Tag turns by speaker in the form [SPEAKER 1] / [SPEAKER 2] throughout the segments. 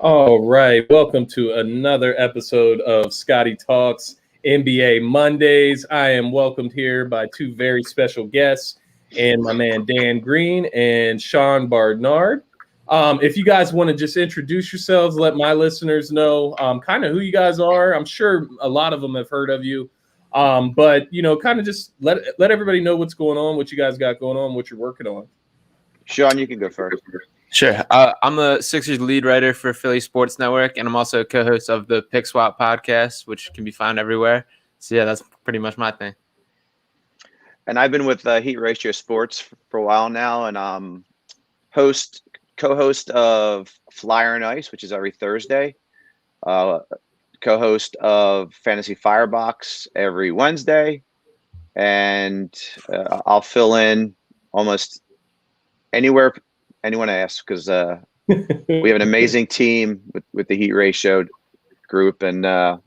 [SPEAKER 1] All right, welcome to another episode of Scotty Talks NBA Mondays. I am welcomed here by two very special guests, and my man Dan Green and Sean Barnard. If you guys want to just introduce yourselves, let my listeners know kind of who you guys are. I'm sure a lot of them have heard of you, but kind of just let everybody know what's going on, what you guys got going on, what you're working on.
[SPEAKER 2] Sean, you can go first.
[SPEAKER 3] Sure. I'm the Sixers lead writer for Philly Sports Network, and I'm also a co-host of the Pick Swap podcast, which can be found everywhere. So, yeah, that's pretty much my thing.
[SPEAKER 2] And I've been with Heat Ratio Sports for a while now, and co-host of Flyer and Ice, which is every Thursday, co-host of Fantasy Firebox every Wednesday, and I'll fill in almost anywhere anyone asks, because we have an amazing team with the Heat Ratio group, and in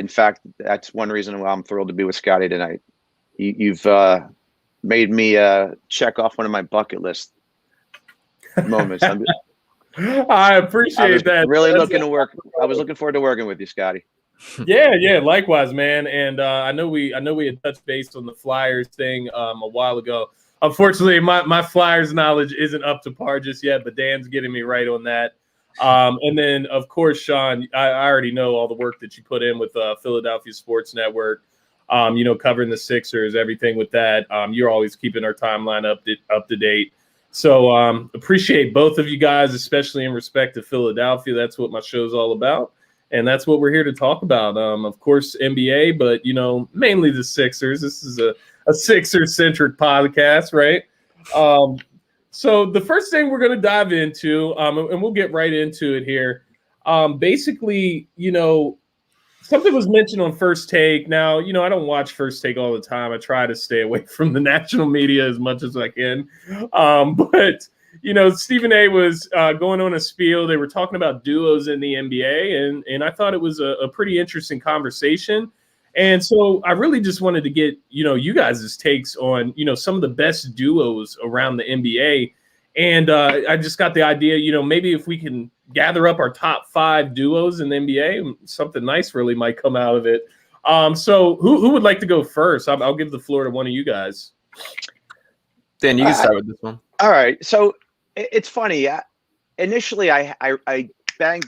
[SPEAKER 2] fact, that's one reason why I'm thrilled to be with Scotty tonight. You've made me check off one of my bucket list moments.
[SPEAKER 1] I appreciate that.
[SPEAKER 2] Really looking to work. I was looking forward to working with you, Scotty.
[SPEAKER 1] Yeah, likewise, man. And I know we had touched base on the Flyers thing a while ago. Unfortunately, my Flyers knowledge isn't up to par just yet, but Dan's getting me right on that. And then, of course, Sean, I already know all the work that you put in with Philadelphia Sports Network, covering the Sixers, everything with that. You're always keeping our timeline up to date. So appreciate both of you guys, especially in respect to Philadelphia. That's what my show's all about. And that's what we're here to talk about. Of course, NBA, but, mainly the Sixers. This is a Sixers-centric podcast, right? So the first thing we're going to dive into, and we'll get right into it here. Basically, something was mentioned on First Take. Now, I don't watch First Take all the time. I try to stay away from the national media as much as I can. But Stephen A. was going on a spiel. They were talking about duos in the NBA, and I thought it was a pretty interesting conversation. And so I really just wanted to get, you guys' takes on, some of the best duos around the NBA. And I just got the idea, maybe if we can gather up our top 5 duos in the NBA, something nice really might come out of it. So who would like to go first? I'll give the floor to one of you guys.
[SPEAKER 3] Dan, you can start with this one.
[SPEAKER 2] All right. So it's funny. Initially, I bang,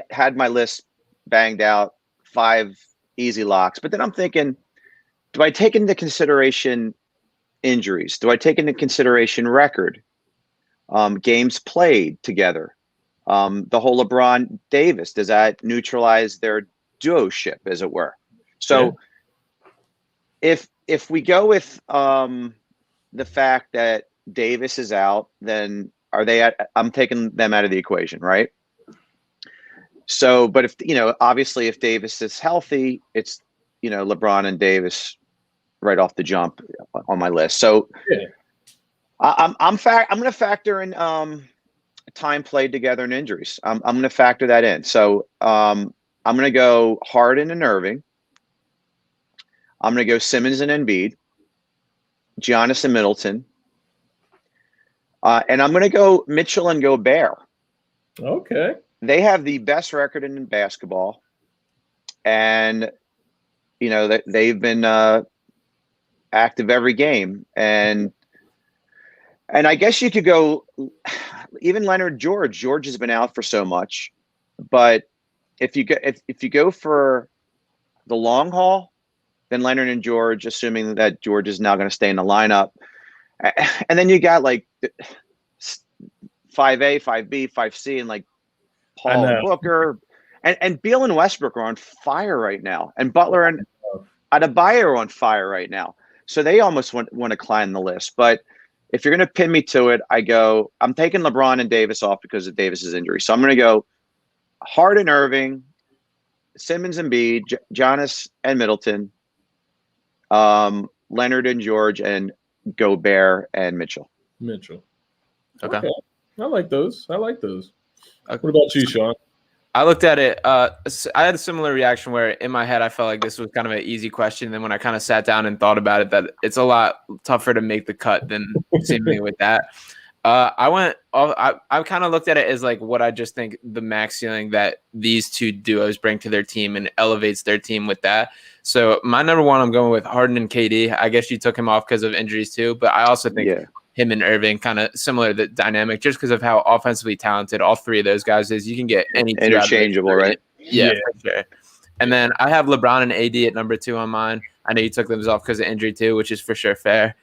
[SPEAKER 2] had my list banged out, 5 easy locks. But then I'm thinking, do I take into consideration injuries? Do I take into consideration record, games played together? The whole LeBron Davis, does that neutralize their duo-ship, as it were? So if we go with the fact that Davis is out, then I'm taking them out of the equation, right? So, but if, obviously if Davis is healthy, it's, LeBron and Davis right off the jump on my list. So I'm going to factor in time played together and injuries. I'm going to factor that in. So I'm going to go Harden and Irving. I'm going to go Simmons and Embiid, Giannis and Middleton. And I'm going to go Mitchell and Gobert.
[SPEAKER 1] Okay.
[SPEAKER 2] They have the best record in basketball, and they've been active every game, and I guess you could go even Leonard George. George has been out for so much, but if you go for the long haul, then Leonard and George, assuming that George is now going to stay in the lineup, and then you got like 5A, 5B, 5C, and like Paul and Booker, and Beal and Westbrook are on fire right now, and Butler and Adebayo are on fire right now. So they almost want to climb the list. But if you're going to pin me to it, I'm taking LeBron and Davis off because of Davis's injury. So I'm going to go Harden, Irving, Simmons and Embiid, Giannis and Middleton, Leonard and George, and Gobert and Mitchell.
[SPEAKER 3] Okay.
[SPEAKER 1] I like those. What about you, Sean?
[SPEAKER 3] I looked at it. I had a similar reaction where in my head I felt like this was kind of an easy question. And then when I kind of sat down and thought about it, that it's a lot tougher to make the cut than seemingly with that. I kind of looked at it as like what I just think the max ceiling that these two duos bring to their team and elevates their team with that. So my number one, I'm going with Harden and KD. I guess you took him off because of injuries too, but I also think him and Irving kind of similar the dynamic just because of how offensively talented all three of those guys is. You can get any
[SPEAKER 2] interchangeable, right?
[SPEAKER 3] Yeah, for sure. And then I have LeBron and AD at number 2 on mine. I know you took them off because of injury too, which is for sure fair.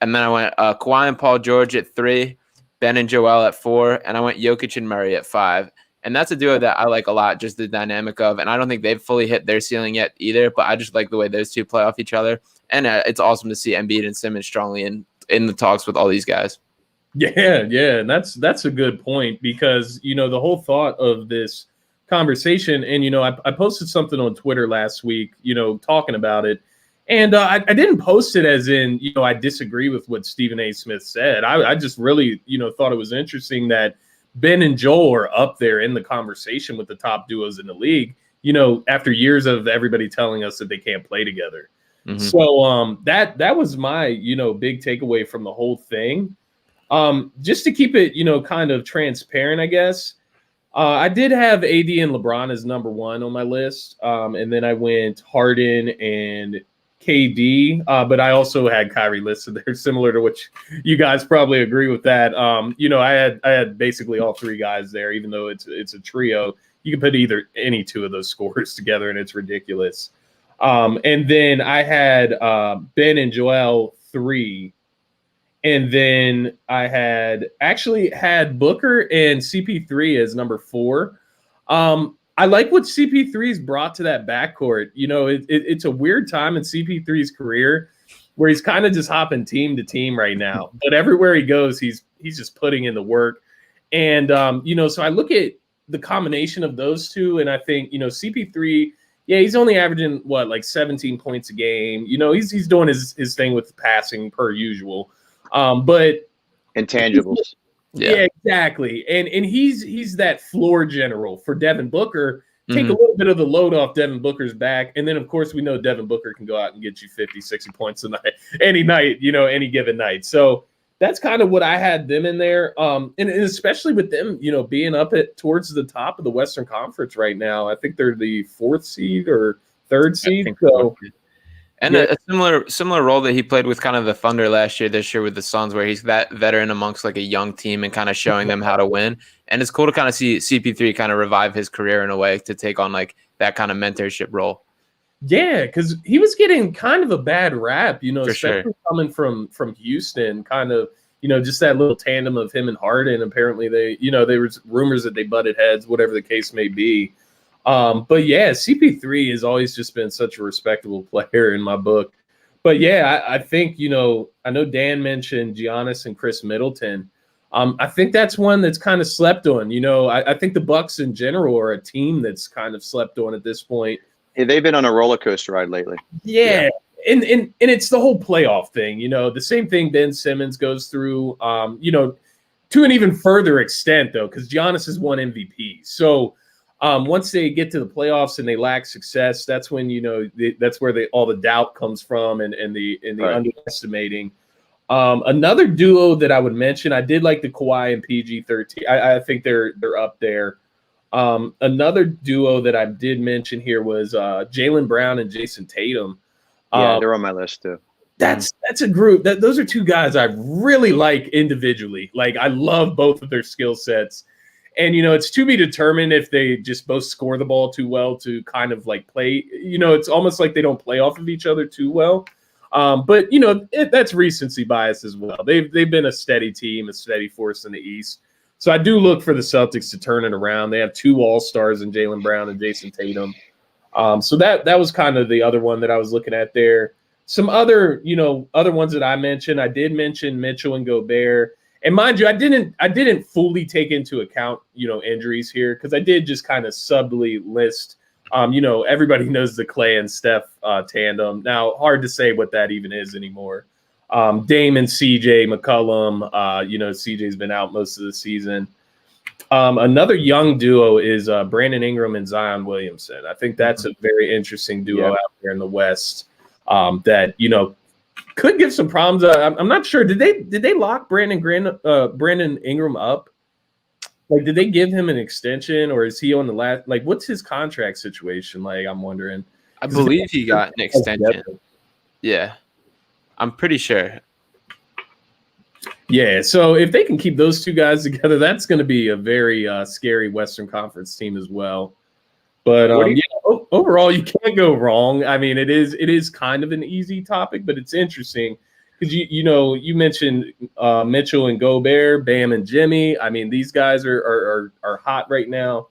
[SPEAKER 3] And then I went Kawhi and Paul George at 3. Ben and Joel at 4, and I went Jokic and Murray at 5. And that's a duo that I like a lot, just the dynamic of, and I don't think they've fully hit their ceiling yet either, but I just like the way those two play off each other. And it's awesome to see Embiid and Simmons strongly in the talks with all these guys.
[SPEAKER 1] Yeah, and that's a good point because, the whole thought of this conversation, and, I posted something on Twitter last week, talking about it. And I didn't post it as in, I disagree with what Stephen A. Smith said. I just really, thought it was interesting that Ben and Joel are up there in the conversation with the top duos in the league, after years of everybody telling us that they can't play together. Mm-hmm. So that was my, big takeaway from the whole thing. Just to keep it, kind of transparent, I guess. I did have AD and LeBron as number 1 on my list. And then I went Harden and KD, but I also had Kyrie listed there, similar to which you guys probably agree with that. I had basically all 3 guys there, even though it's a trio. You can put any 2 of those scorers together, and it's ridiculous. And then I had Ben and Joel 3, and then I had Booker and CP3 as number 4. I like what CP3's brought to that backcourt. It's a weird time in CP3's career where he's kind of just hopping team to team right now. But everywhere he goes, he's just putting in the work. And, so I look at the combination of those two, and I think, CP3, he's only averaging, 17 points a game. He's doing his thing with passing per usual. But
[SPEAKER 2] intangibles.
[SPEAKER 1] Yeah, exactly. And he's that floor general for Devin Booker. Take a little bit of the load off Devin Booker's back. And then, of course, we know Devin Booker can go out and get you 50, 60 points a night, any night, any given night. So that's kind of what I had them in there. And especially with them, being up towards the top of the Western Conference right now. I think they're the 4th seed or 3rd seed.
[SPEAKER 3] And a similar role that he played with kind of the Thunder last year, this year with the Suns, where he's that veteran amongst like a young team and kind of showing them how to win. And it's cool to kind of see CP3 kind of revive his career in a way to take on like that kind of mentorship role.
[SPEAKER 1] Yeah, because he was getting kind of a bad rap,
[SPEAKER 3] especially
[SPEAKER 1] coming from Houston, kind of, just that little tandem of him and Harden. Apparently there was rumors that they butted heads, whatever the case may be. But yeah, CP3 has always just been such a respectable player in my book. But yeah, I think, I know Dan mentioned Giannis and Chris Middleton. I think that's one that's kind of slept on. I think the Bucks in general are a team that's kind of slept on at this point.
[SPEAKER 2] Yeah, they've been on a roller coaster ride lately.
[SPEAKER 1] Yeah. And it's the whole playoff thing, the same thing Ben Simmons goes through, to an even further extent, though, because Giannis has won MVP. So, once they get to the playoffs and they lack success, that's when that's where all the doubt comes from and the right. Underestimating. Another duo that I would mention, I did like the Kawhi and PG-13. I think they're up there. Another duo that I did mention here was Jaylen Brown and Jason Tatum.
[SPEAKER 2] Yeah, they're on my list too.
[SPEAKER 1] That's a group. Those are 2 guys I really like individually. Like I love both of their skill sets. And, it's to be determined if they just both score the ball too well to kind of like play. It's almost like they don't play off of each other too well. But, that's recency bias as well. They've been a steady team, a steady force in the East. So I do look for the Celtics to turn it around. They have 2 All-Stars in Jaylen Brown and Jason Tatum. So that was kind of the other one that I was looking at there. Some other ones that I mentioned. I did mention Mitchell and Gobert. And mind you, I didn't fully take into account, injuries here because I did just kind of subtly list, everybody knows the Clay and Steph tandem. Now, hard to say what that even is anymore. Dame and CJ McCollum, CJ's been out most of the season. Another young duo is Brandon Ingram and Zion Williamson. I think that's a very interesting duo out there in the West that, could give some problems. I'm not sure. Did they lock Brandon Ingram up? Like, did they give him an extension, or is he on the last? Like, what's his contract situation? Like, I'm wondering.
[SPEAKER 3] I believe he got an extension. Yeah, I'm pretty sure.
[SPEAKER 1] Yeah, so if they can keep those two guys together, that's going to be a very scary Western Conference team as well. But overall, you can't go wrong. I mean, it is kind of an easy topic, but it's interesting because you mentioned Mitchell and Gobert, Bam and Jimmy. I mean, these guys are hot right now.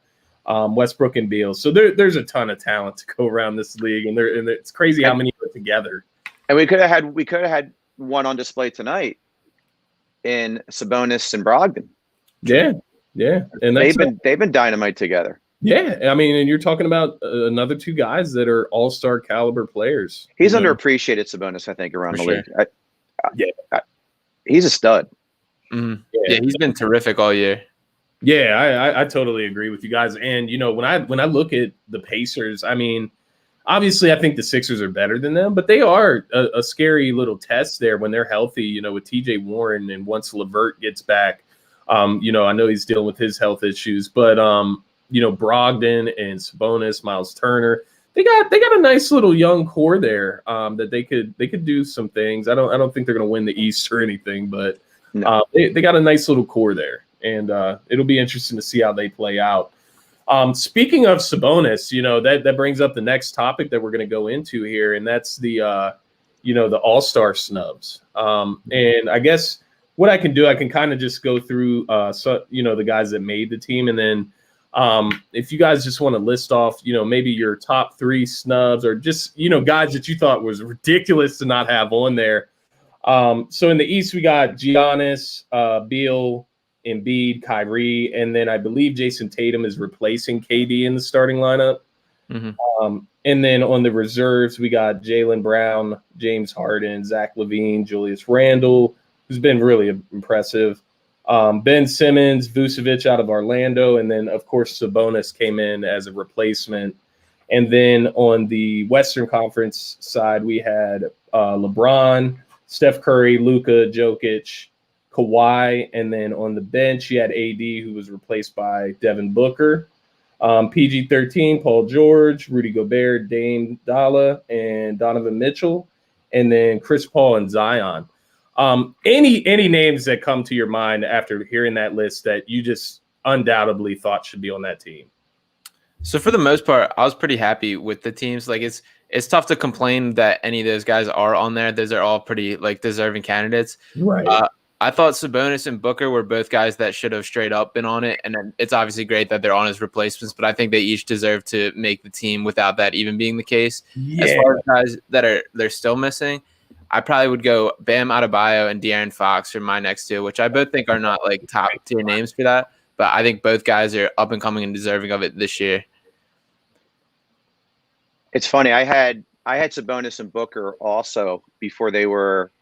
[SPEAKER 1] Westbrook and Beal. So there's a ton of talent to go around this league, and it's crazy how many are together.
[SPEAKER 2] And we could have had one on display tonight in Sabonis and Brogdon.
[SPEAKER 1] Yeah, and
[SPEAKER 2] they've been dynamite together.
[SPEAKER 1] Yeah, I mean, and you're talking about another two guys that are all-star caliber players.
[SPEAKER 2] He's underappreciated, Sabonis, I think, around
[SPEAKER 3] For
[SPEAKER 2] the league. He's a stud.
[SPEAKER 3] Mm-hmm. Yeah, he's been terrific all year.
[SPEAKER 1] Yeah, I totally agree with you guys. And when I look at the Pacers, I mean, obviously I think the Sixers are better than them, but they are a scary little test there when they're healthy. With TJ Warren, and once LeVert gets back, I know he's dealing with his health issues, but Brogdon and Sabonis, Miles Turner, they got a nice little young core there that they could do some things. I don't think they're going to win the East or anything, but they got a nice little core there, and it'll be interesting to see how they play out. Speaking of Sabonis, that brings up the next topic that we're going to go into here, and that's the All Star Snubs. And I guess what I can do, I can kind of just go through the guys that made the team, and then if you guys just want to list off, maybe your top 3 snubs, or just guys that you thought was ridiculous to not have on there. So in the East, we got Giannis, Beal, Embiid, Kyrie, and then I believe Jason Tatum is replacing KD in the starting lineup.
[SPEAKER 3] Mm-hmm.
[SPEAKER 1] And then on the reserves, we got Jaylen Brown, James Harden, Zach LaVine, Julius Randle, who's been really impressive. Ben Simmons, Vucevic out of Orlando, and then, of course, Sabonis came in as a replacement. And then on the Western Conference side, we had LeBron, Steph Curry, Luka, Jokic, Kawhi, and then on the bench, you had AD, who was replaced by Devin Booker. PG-13, Paul George, Rudy Gobert, Dame Dalla, and Donovan Mitchell, and then Chris Paul and Zion. Any names that come to your mind after hearing that list that you just undoubtedly thought should be on that team?
[SPEAKER 3] So for the most part, I was pretty happy with the teams. Like, it's tough to complain that any of those guys are on there. Those are all pretty deserving candidates.
[SPEAKER 1] Right.
[SPEAKER 3] I thought Sabonis and Booker were both guys that should have straight up been on it. And then it's obviously great that they're on as replacements, but I think they each deserve to make the team without that even being the case. Yeah. As far as guys that they're still missing, I probably would go Bam Adebayo and De'Aaron Fox for my next 2, which I both think are not top tier names for that. But I think both guys are up and coming and deserving of it this year.
[SPEAKER 2] It's funny. I had Sabonis and Booker also before they were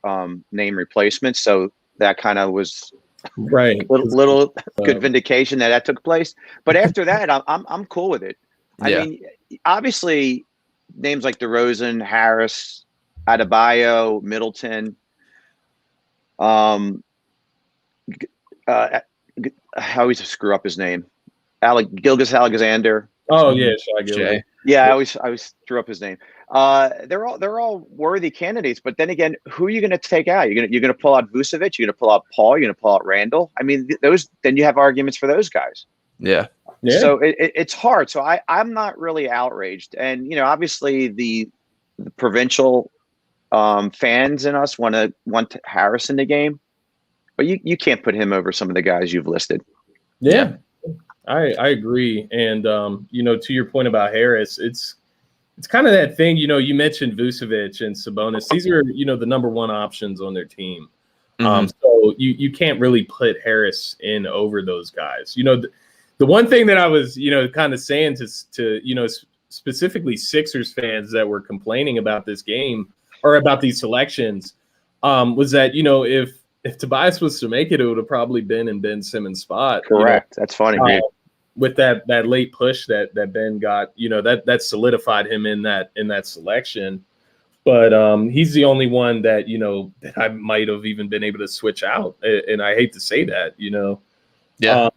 [SPEAKER 2] name replacements. So that kind of was
[SPEAKER 1] right.
[SPEAKER 2] Little good vindication that took place. But after that, I'm cool with it. I mean, obviously, names like DeRozan, Harris, Adebayo, Middleton, I always screw up his name, Gilgeous-Alexander.
[SPEAKER 1] Oh yeah, Shai.
[SPEAKER 2] Yeah, I always screw up his name. They're all worthy candidates, but then again, who are you going to take out? You're going to pull out Vucevic, you're going to pull out Paul, you're going to pull out Randall. I mean, then you have arguments for those guys.
[SPEAKER 3] Yeah.
[SPEAKER 2] So it's hard. So I'm not really outraged, and obviously the provincial fans in us want Harris in the game, but you can't put him over some of the guys you've listed.
[SPEAKER 1] Yeah. I agree. And, to your point about Harris, it's kind of that thing, you mentioned Vucevic and Sabonis. These are, the number 1 options on their team.
[SPEAKER 3] Mm-hmm.
[SPEAKER 1] So you can't really put Harris in over those guys. The one thing that I was, kind of saying to specifically Sixers fans that were complaining about this game or about these selections was that, if Tobias was to make it, it would have probably been in Ben Simmons' spot.
[SPEAKER 2] Correct. That's funny.
[SPEAKER 1] With that late push that Ben got, that solidified him in that selection. But he's the only one that that I might have even been able to switch out, and I hate to say that.
[SPEAKER 3] Yeah.
[SPEAKER 1] Um,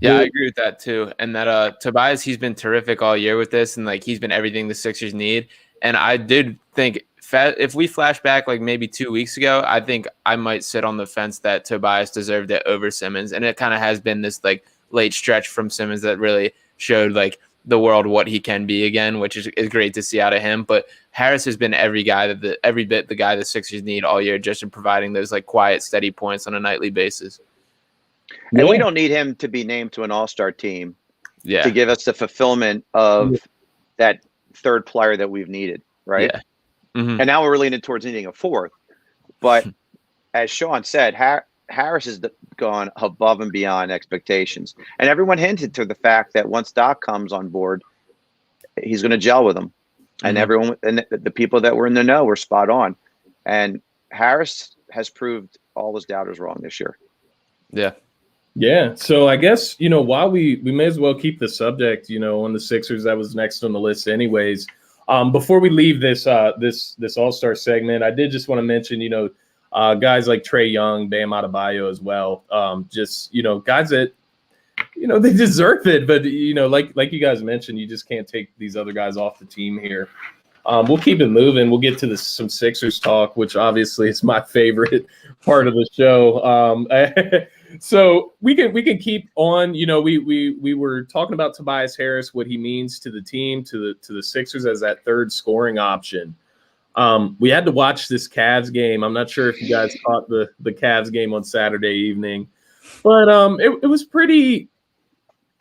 [SPEAKER 3] Yeah, I agree with that too. And that Tobias, he's been terrific all year with this, and like he's been everything the Sixers need. And I did think if we flash back like maybe 2 weeks ago, I think I might sit on the fence that Tobias deserved it over Simmons. And it kind of has been this like late stretch from Simmons that really showed like the world what he can be again, which is great to see out of him. But Harris has been every bit the guy the Sixers need all year, just in providing those like quiet, steady points on a nightly basis.
[SPEAKER 2] And we don't need him to be named to an all-star team to give us the fulfillment of that third player that we've needed, right?
[SPEAKER 3] Yeah. Mm-hmm.
[SPEAKER 2] And now we're leaning towards needing a fourth. But as Sean said, Harris has gone above and beyond expectations. And everyone hinted to the fact that once Doc comes on board, he's going to gel with them. And everyone, and the people that were in the know were spot on. And Harris has proved all his doubters wrong this year.
[SPEAKER 3] Yeah.
[SPEAKER 1] Yeah. So I guess, while we may as well keep the subject, on the Sixers, that was next on the list anyways. Before we leave this All-Star segment, I did just want to mention, guys like Trae Young, Bam Adebayo as well. Just, guys that, they deserve it. But, like you guys mentioned, you just can't take these other guys off the team here. We'll keep it moving. We'll get to some Sixers talk, which obviously is my favorite part of the show. So we can keep on. We were talking about Tobias Harris, what he means to the team, to the Sixers as that third scoring option. We had to watch this Cavs game. I'm not sure if you guys caught the Cavs game on Saturday evening, but it was pretty.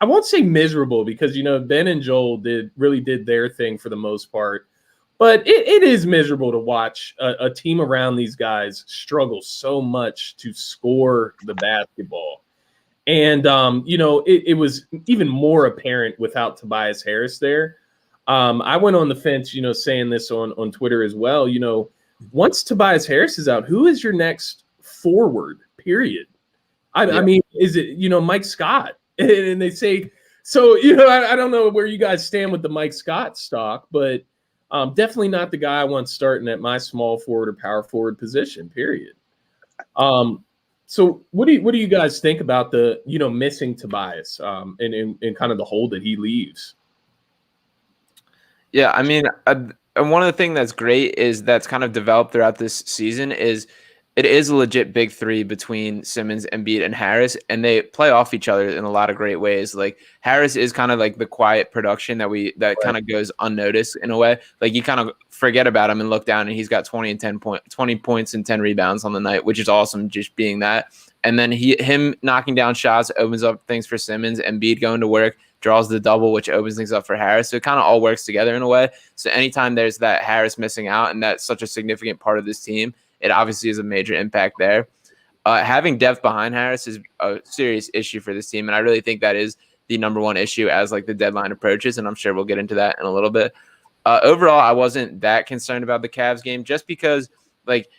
[SPEAKER 1] I won't say miserable because Ben and Joel really did their thing for the most part. But it is miserable to watch a team around these guys struggle so much to score the basketball. And, it was even more apparent without Tobias Harris there. I went on the fence, saying this on Twitter as well. Once Tobias Harris is out, who is your next forward, period? I mean, is it, Mike Scott? And they say, so, I don't know where you guys stand with the Mike Scott stock, but definitely not the guy I want starting at my small forward or power forward position, period. So what do you guys think about the, missing Tobias and kind of the hole that he leaves?
[SPEAKER 3] Yeah, I mean, and one of the things that's great is that's kind of developed throughout this season is it is a legit big three between Simmons, Embiid, and Harris, and they play off each other in a lot of great ways. Like Harris is kind of like the quiet production that kind of goes unnoticed in a way. Like you kind of forget about him and look down, and he's got 20 points and 10 rebounds on the night, which is awesome just being that. And then him knocking down shots opens up things for Simmons. Embiid going to work draws the double, which opens things up for Harris. So it kind of all works together in a way. So anytime there's that Harris missing out, and that's such a significant part of this team, it obviously is a major impact there. Having depth behind Harris is a serious issue for this team, and I really think that is the number one issue as like the deadline approaches, and I'm sure we'll get into that in a little bit. Overall, I wasn't that concerned about the Cavs game just because like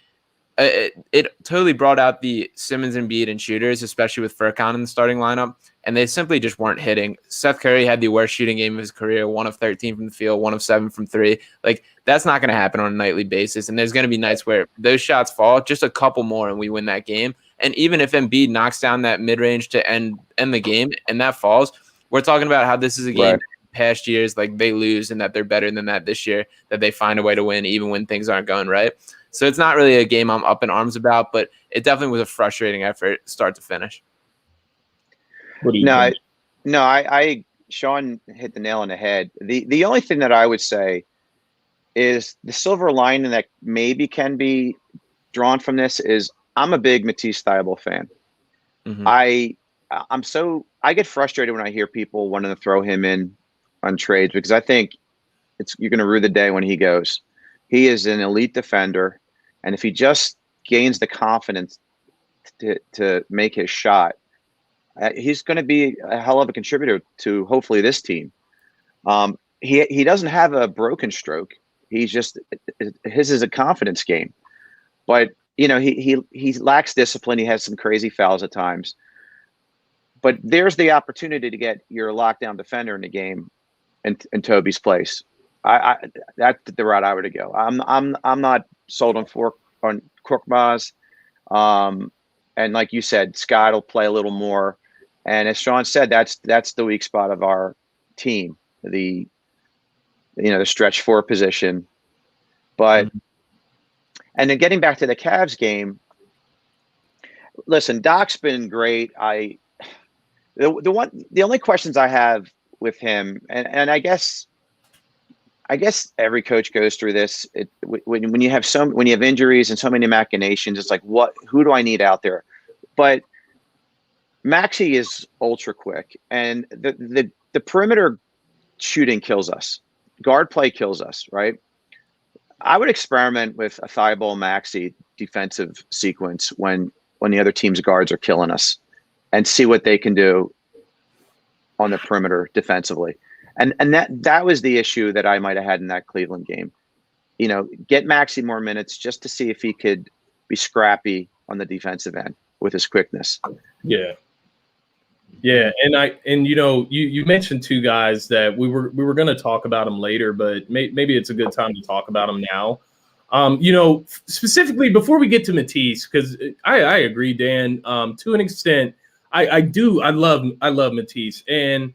[SPEAKER 3] it totally brought out the Simmons and Embiid and shooters, especially with Furkan in the starting lineup, and they simply just weren't hitting. Seth Curry had the worst shooting game of his career, 1 of 13 from the field, 1 of 7 from 3. Like that's not going to happen on a nightly basis, and there's going to be nights where those shots fall, just a couple more, and we win that game. And even if Embiid knocks down that mid-range to end the game, and that falls, we're talking about how this is a game
[SPEAKER 2] Right.
[SPEAKER 3] past years like they lose and that they're better than that this year, that they find a way to win even when things aren't going right. So it's not really a game I'm up in arms about, but it definitely was a frustrating effort start to finish.
[SPEAKER 1] What do you think?
[SPEAKER 2] I Sean hit the nail on the head. The only thing that I would say is the silver lining that maybe can be drawn from this is I'm a big Matisse Thybulle fan.
[SPEAKER 3] Mm-hmm.
[SPEAKER 2] I get frustrated when I hear people wanting to throw him in on trades because I think you're going to rue the day when he goes. He is an elite defender, and if he just gains the confidence to make his shot, he's going to be a hell of a contributor to hopefully this team. He doesn't have a broken stroke. He's just his is a confidence game, but he lacks discipline. He has some crazy fouls at times, but there's the opportunity to get your lockdown defender in the game in Toby's place. I that's the route I would go. I'm not sold on Korkmaz. And like you said, Scott will play a little more. And as Sean said, that's the weak spot of our team, the stretch four position. But and then getting back to the Cavs game, listen, Doc's been great. The only questions I have with him, and I guess every coach goes through this. When you have injuries and so many machinations, it's like, who do I need out there? But Maxey is ultra quick, and the perimeter shooting kills us. Guard play kills us, right? I would experiment with a Thibault Maxey defensive sequence when the other team's guards are killing us, and see what they can do on the perimeter defensively. And that was the issue that I might have had in that Cleveland game. Get Maxey more minutes just to see if he could be scrappy on the defensive end with his quickness.
[SPEAKER 1] Yeah. Yeah, and you mentioned two guys that we were going to talk about them later, but maybe it's a good time to talk about them now. Specifically before we get to Matisse, because I agree, Dan. To an extent, I love Matisse, and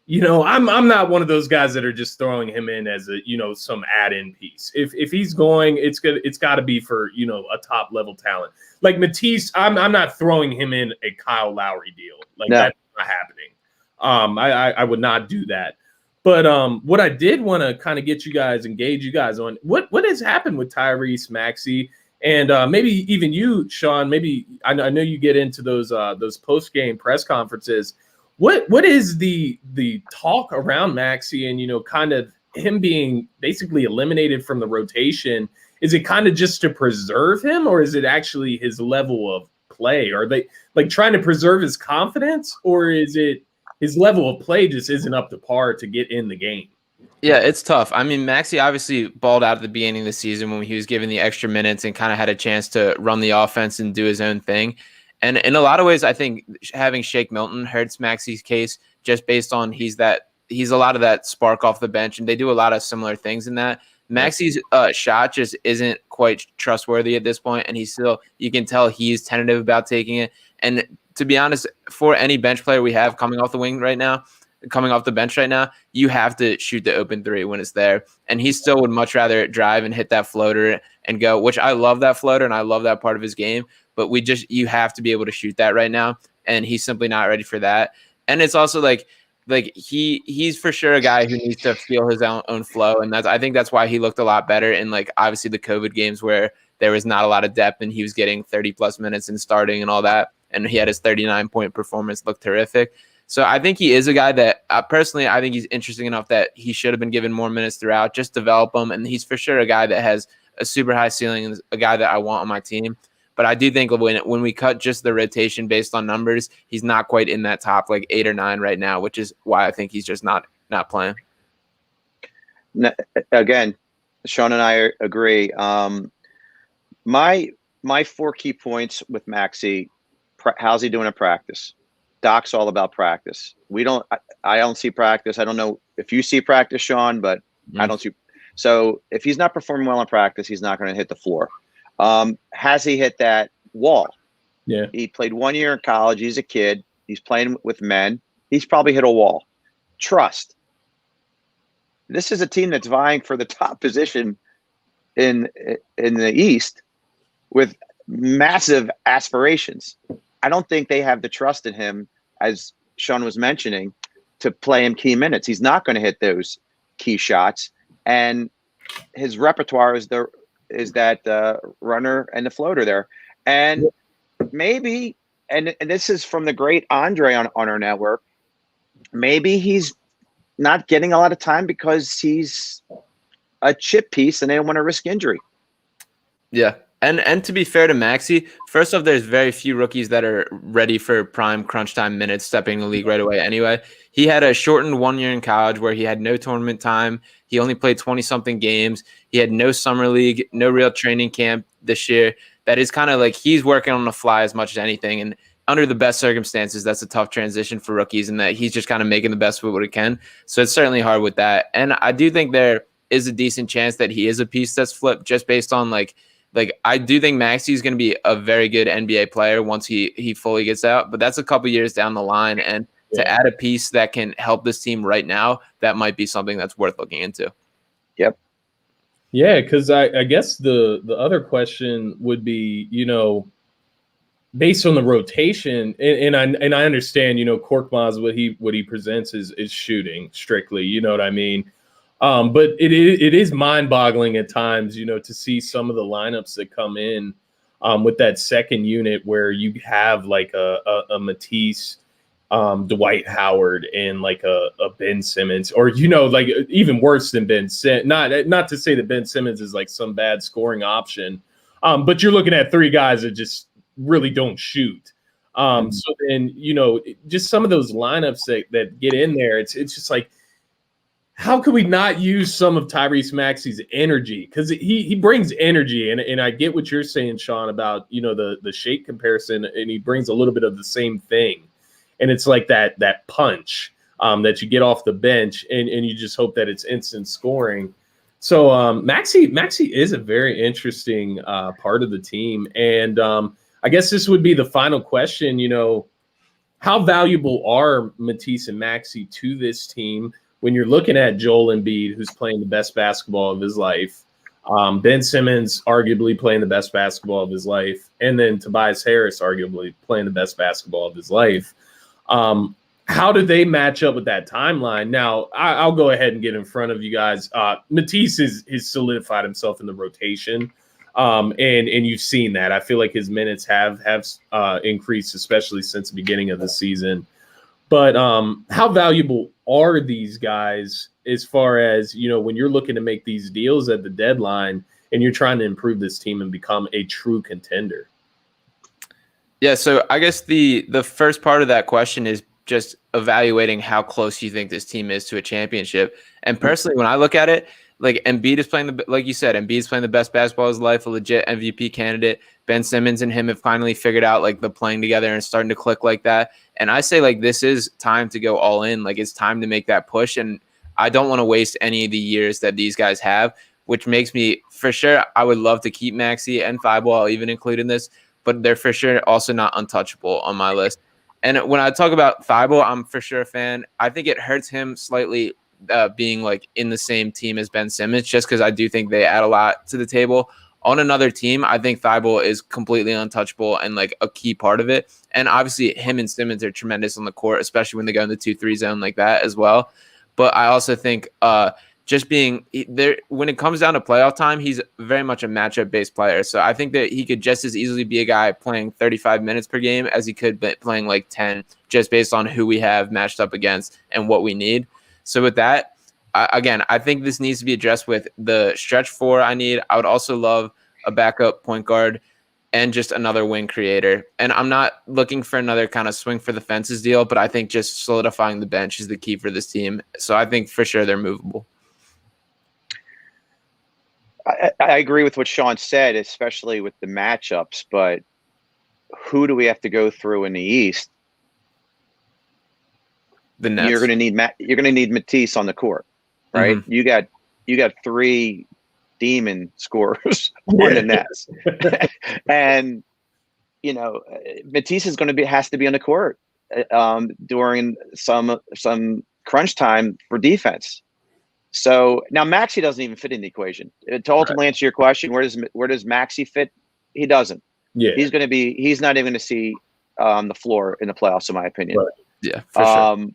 [SPEAKER 1] I'm not one of those guys that are just throwing him in as some add-in piece. If he's going, it's got to be for a top level talent like Matisse. I'm not throwing him in a Kyle Lowry deal. Like no. That's not happening. I would not do that. But what I did want to kind of engage you guys on what has happened with Tyrese Maxey, and maybe even you, Sean. Maybe I know you get into those post game press conferences. What is the talk around Maxey and kind of him being basically eliminated from the rotation? Is it kind of just to preserve him, or is it actually his level of play? Are they like trying to preserve his confidence, or is it his level of play just isn't up to par to get in the game?
[SPEAKER 3] Yeah, it's tough. I mean, Maxey obviously balled out at the beginning of the season when he was given the extra minutes and kind of had a chance to run the offense and do his own thing. And in a lot of ways, I think having Shake Milton hurts Maxey's case just based on he's a lot of that spark off the bench, and they do a lot of similar things in that. Maxey's shot just isn't quite trustworthy at this point, and you can tell he's tentative about taking it. And to be honest, for any bench player we have coming off the bench right now, you have to shoot the open three when it's there. And he still would much rather drive and hit that floater and go, which I love that floater and I love that part of his game. But you have to be able to shoot that right now. And he's simply not ready for that. And it's also like he's for sure a guy who needs to feel his own flow. And I think that's why he looked a lot better in obviously the COVID games where there was not a lot of depth and he was getting 30 plus minutes and starting and all that. And he had his 39-point performance look terrific. So I think he is a guy that personally, I think he's interesting enough that he should have been given more minutes throughout, just develop him. And he's for sure a guy that has a super high ceiling and a guy that I want on my team. But I do think when we cut just the rotation based on numbers, he's not quite in that top 8 or 9 right now, which is why I think he's just not playing.
[SPEAKER 2] Again, Sean and I agree. My 4 key points with Maxey: how's he doing in practice? Doc's all about practice. I don't see practice. I don't know if you see practice, Sean, but I don't see. So if he's not performing well in practice, he's not going to hit the floor. Has he hit that wall?
[SPEAKER 1] Yeah.
[SPEAKER 2] He played 1 year in college. He's a kid. He's playing with men. He's probably hit a wall. Trust. This is a team that's vying for the top position in the East with massive aspirations. I don't think they have the trust in him, as Sean was mentioning, to play him key minutes. He's not going to hit those key shots, and his repertoire is that runner and the floater there. And maybe, and this is from the great Andre on our network, maybe he's not getting a lot of time because he's a chip piece and they don't want to risk injury.
[SPEAKER 3] Yeah. And to be fair to Maxey, first off, there's very few rookies that are ready for prime crunch time minutes stepping in the league right away anyway. He had a shortened 1 year in college where he had no tournament time. He only played 20-something games. He had no summer league, no real training camp this year. That is kind of he's working on the fly as much as anything. And under the best circumstances, that's a tough transition for rookies, and that he's just kind of making the best of what he can. So it's certainly hard with that. And I do think there is a decent chance that he is a piece that's flipped just based on like I do think Maxey is going to be a very good NBA player once he fully gets out, but that's a couple years down the line. And to add a piece that can help this team right now, that might be something that's worth looking into.
[SPEAKER 2] Yep.
[SPEAKER 1] Yeah, because I guess the other question would be, based on the rotation, and I understand, Korkmaz, what he presents is shooting strictly, you know what I mean? But it is mind-boggling at times, to see some of the lineups that come in with that second unit where you have like a Matisse, Dwight Howard, and like a Ben Simmons, or like even worse than Ben Simmons. Not to say that Ben Simmons is like some bad scoring option, but you're looking at three guys that just really don't shoot. So then just some of those lineups that get in there, it's just like, how could we not use some of Tyrese Maxey's energy? Because he brings energy, and I get what you're saying, Sean, about the shape comparison, and he brings a little bit of the same thing. And it's like that punch that you get off the bench, and you just hope that it's instant scoring. So Maxey is a very interesting part of the team. And I guess this would be the final question, how valuable are Matisse and Maxey to this team when you're looking at Joel Embiid, who's playing the best basketball of his life, Ben Simmons arguably playing the best basketball of his life, and then Tobias Harris arguably playing the best basketball of his life? How do they match up with that timeline? Now, I'll go ahead and get in front of you guys. Matisse has solidified himself in the rotation, and you've seen that. I feel like his minutes have increased, especially since the beginning of the season. But how valuable are these guys as far as, when you're looking to make these deals at the deadline and you're trying to improve this team and become a true contender?
[SPEAKER 3] Yeah, so I guess the first part of that question is just evaluating how close you think this team is to a championship. And personally, when I look at it, like Embiid is playing like you said, Embiid's playing the best basketball of his life, a legit MVP candidate. Ben Simmons and him have finally figured out like the playing together and starting to click like that. And I say like this is time to go all in. Like it's time to make that push. And I don't want to waste any of the years that these guys have, which makes me for sure. I would love to keep Maxey and Thibault. I'll even include in this, but they're for sure also not untouchable on my list. And when I talk about Thibault, I'm for sure a fan. I think it hurts him slightly being like in the same team as Ben Simmons, just because I do think they add a lot to the table. On another team, I think Thibault is completely untouchable and like a key part of it. And obviously him and Simmons are tremendous on the court, especially when they go in the 2-3 zone like that as well. But I also think just being there when it comes down to playoff time, he's very much a matchup based player. So I think that he could just as easily be a guy playing 35 minutes per game as he could be playing like 10, just based on who we have matched up against and what we need. So with that, I think this needs to be addressed with the stretch four I need. I would also love a backup point guard and just another wing creator. And I'm not looking for another kind of swing for the fences deal, but I think just solidifying the bench is the key for this team. So I think for sure they're movable.
[SPEAKER 2] I agree with what Sean said, especially with the matchups, but who do we have to go through in the East?
[SPEAKER 3] The Nets.
[SPEAKER 2] You're going to need Matisse on the court, right? Mm-hmm. You got three demon scorers on the Nets. And Matisse has to be on the court during some crunch time for defense. So now Maxey doesn't even fit in the equation. To ultimately answer your question, where does Maxey fit? He doesn't. Yeah. He's not even going to see the floor in the playoffs, in my opinion.
[SPEAKER 3] Right. Yeah, for sure.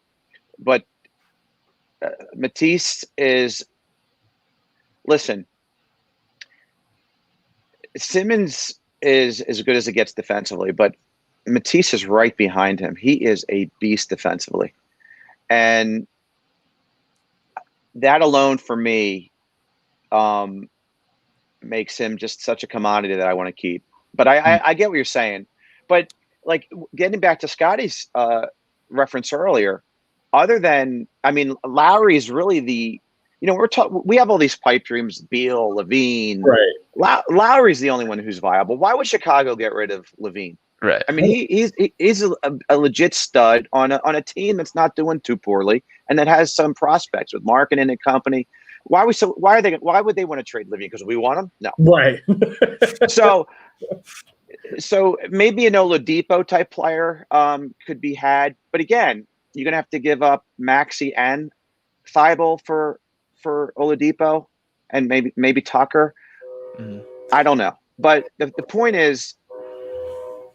[SPEAKER 2] But Matisse is, listen, Simmons is as good as it gets defensively, but Matisse is right behind him. He is a beast defensively. And that alone for me makes him just such a commodity that I want to keep. But I get what you're saying. But like getting back to Scotty's reference earlier, other than, Lowry is really we have all these pipe dreams, Beal, Levine.
[SPEAKER 1] Right.
[SPEAKER 2] Lowry's the only one who's viable. Why would Chicago get rid of Levine?
[SPEAKER 3] Right.
[SPEAKER 2] He's a legit stud on a team that's not doing too poorly and that has some prospects with Markkanen and company. Why would they want to trade Livian? Because we want him? No.
[SPEAKER 1] Right.
[SPEAKER 2] So maybe an Oladipo type player could be had, but again, you're gonna have to give up Maxey and Thibault for Oladipo, and maybe Tucker.
[SPEAKER 3] Mhm.
[SPEAKER 2] I don't know, but the point is,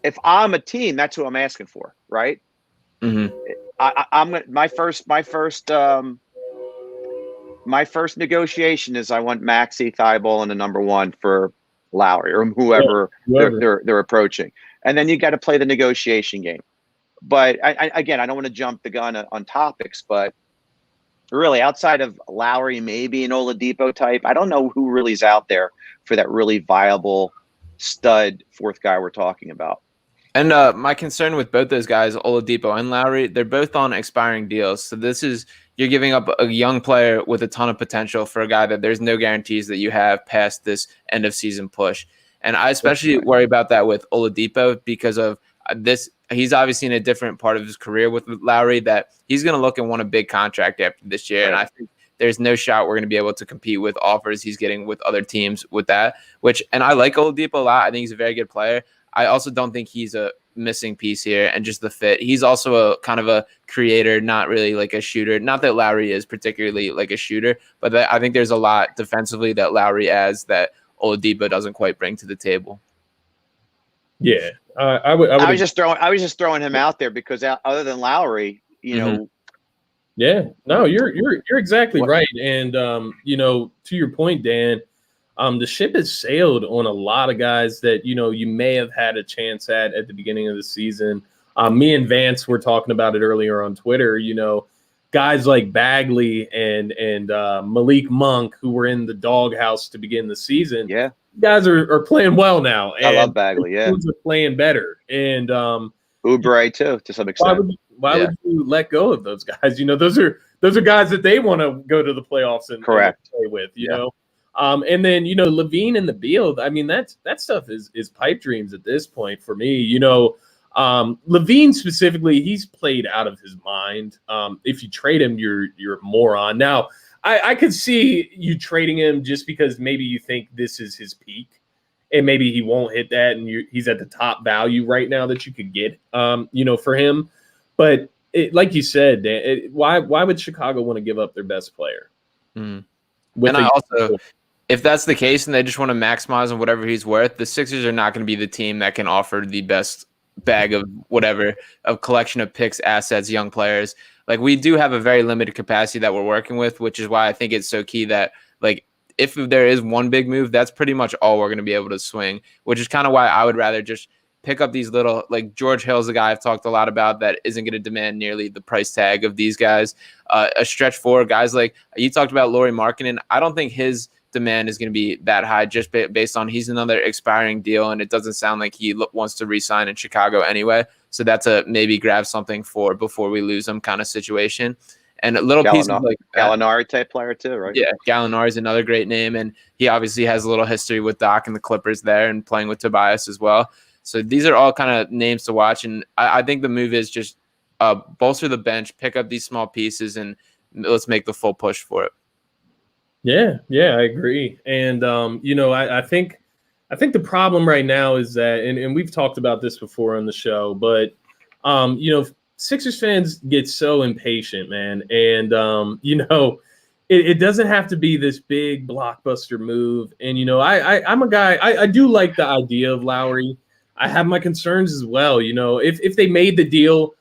[SPEAKER 2] if I'm a team, that's who I'm asking for, right?
[SPEAKER 3] Mm-hmm.
[SPEAKER 2] I'm my first negotiation is I want Maxey, Thibault, and the number one for Lowry or whoever they're approaching, and then you got to play the negotiation game. But I don't want to jump the gun on topics, but really outside of Lowry, maybe an Oladipo type, I don't know who really is out there for that really viable stud fourth guy we're talking about.
[SPEAKER 3] And my concern with both those guys, Oladipo and Lowry, they're both on expiring deals. So you're giving up a young player with a ton of potential for a guy that there's no guarantees that you have past this end of season push. And I especially worry about that with Oladipo because of this. He's obviously in a different part of his career with Lowry that he's going to look and want a big contract after this year. Right. And I think there's no shot we're going to be able to compete with offers he's getting with other teams with that, and I like Oladipo a lot. I think he's a very good player. I also don't think he's a missing piece here and just the fit. He's also a kind of a creator, not really like a shooter. Not that Lowry is particularly like a shooter, but I think there's a lot defensively that Lowry adds that Oladipo doesn't quite bring to the table.
[SPEAKER 1] Yeah, I was
[SPEAKER 2] just throwing him out there because other than Lowry, you know.
[SPEAKER 1] Yeah, no, you're exactly right. And to your point, Dan, the ship has sailed on a lot of guys that you may have had a chance at the beginning of the season. Me and Vance were talking about it earlier on Twitter. Guys like Bagley and Malik Monk, who were in the doghouse to begin the season.
[SPEAKER 2] Yeah,
[SPEAKER 1] guys are playing well now.
[SPEAKER 2] I love Bagley. Yeah,
[SPEAKER 1] are playing better. And
[SPEAKER 2] Oubre too, to some extent.
[SPEAKER 1] Why would you let go of those guys? Those are guys that they want to go to the playoffs and play with. You know. And then Levine and the Beal. I mean that stuff is pipe dreams at this point for me. Levine specifically, he's played out of his mind. If you trade him, you're a moron. Now I could see you trading him just because maybe you think this is his peak, and maybe he won't hit that, and he's at the top value right now that you could get. For him, but like you said, Dan, why would Chicago want to give up their best player?
[SPEAKER 3] And I also. If that's the case and they just want to maximize on whatever he's worth, the Sixers are not going to be the team that can offer the best bag of whatever, a collection of picks, assets, young players. Like, we do have a very limited capacity that we're working with, which is why I think it's so key that, like, if there is one big move, that's pretty much all we're going to be able to swing, which is kind of why I would rather just pick up these little, like George Hill's a guy I've talked a lot about that isn't going to demand nearly the price tag of these guys. A stretch forward, guys like you talked about Lauri Markkanen. I don't think his demand is going to be that high just based on he's another expiring deal, and it doesn't sound like he wants to re-sign in Chicago anyway. So that's a maybe grab something for before we lose him kind of situation. And little pieces like
[SPEAKER 2] Gallinari type player too, right?
[SPEAKER 3] Yeah, Gallinari is another great name, and he obviously has a little history with Doc and the Clippers there, and playing with Tobias as well. So these are all kind of names to watch, and I think the move is just bolster the bench, pick up these small pieces, and let's make the full push for it.
[SPEAKER 1] Yeah, I agree. And I think the problem right now is that, and we've talked about this before on the show, but Sixers fans get so impatient, man. And it doesn't have to be this big blockbuster move. And I'm a guy, I do like the idea of Lowry. I have my concerns as well. If they made the deal.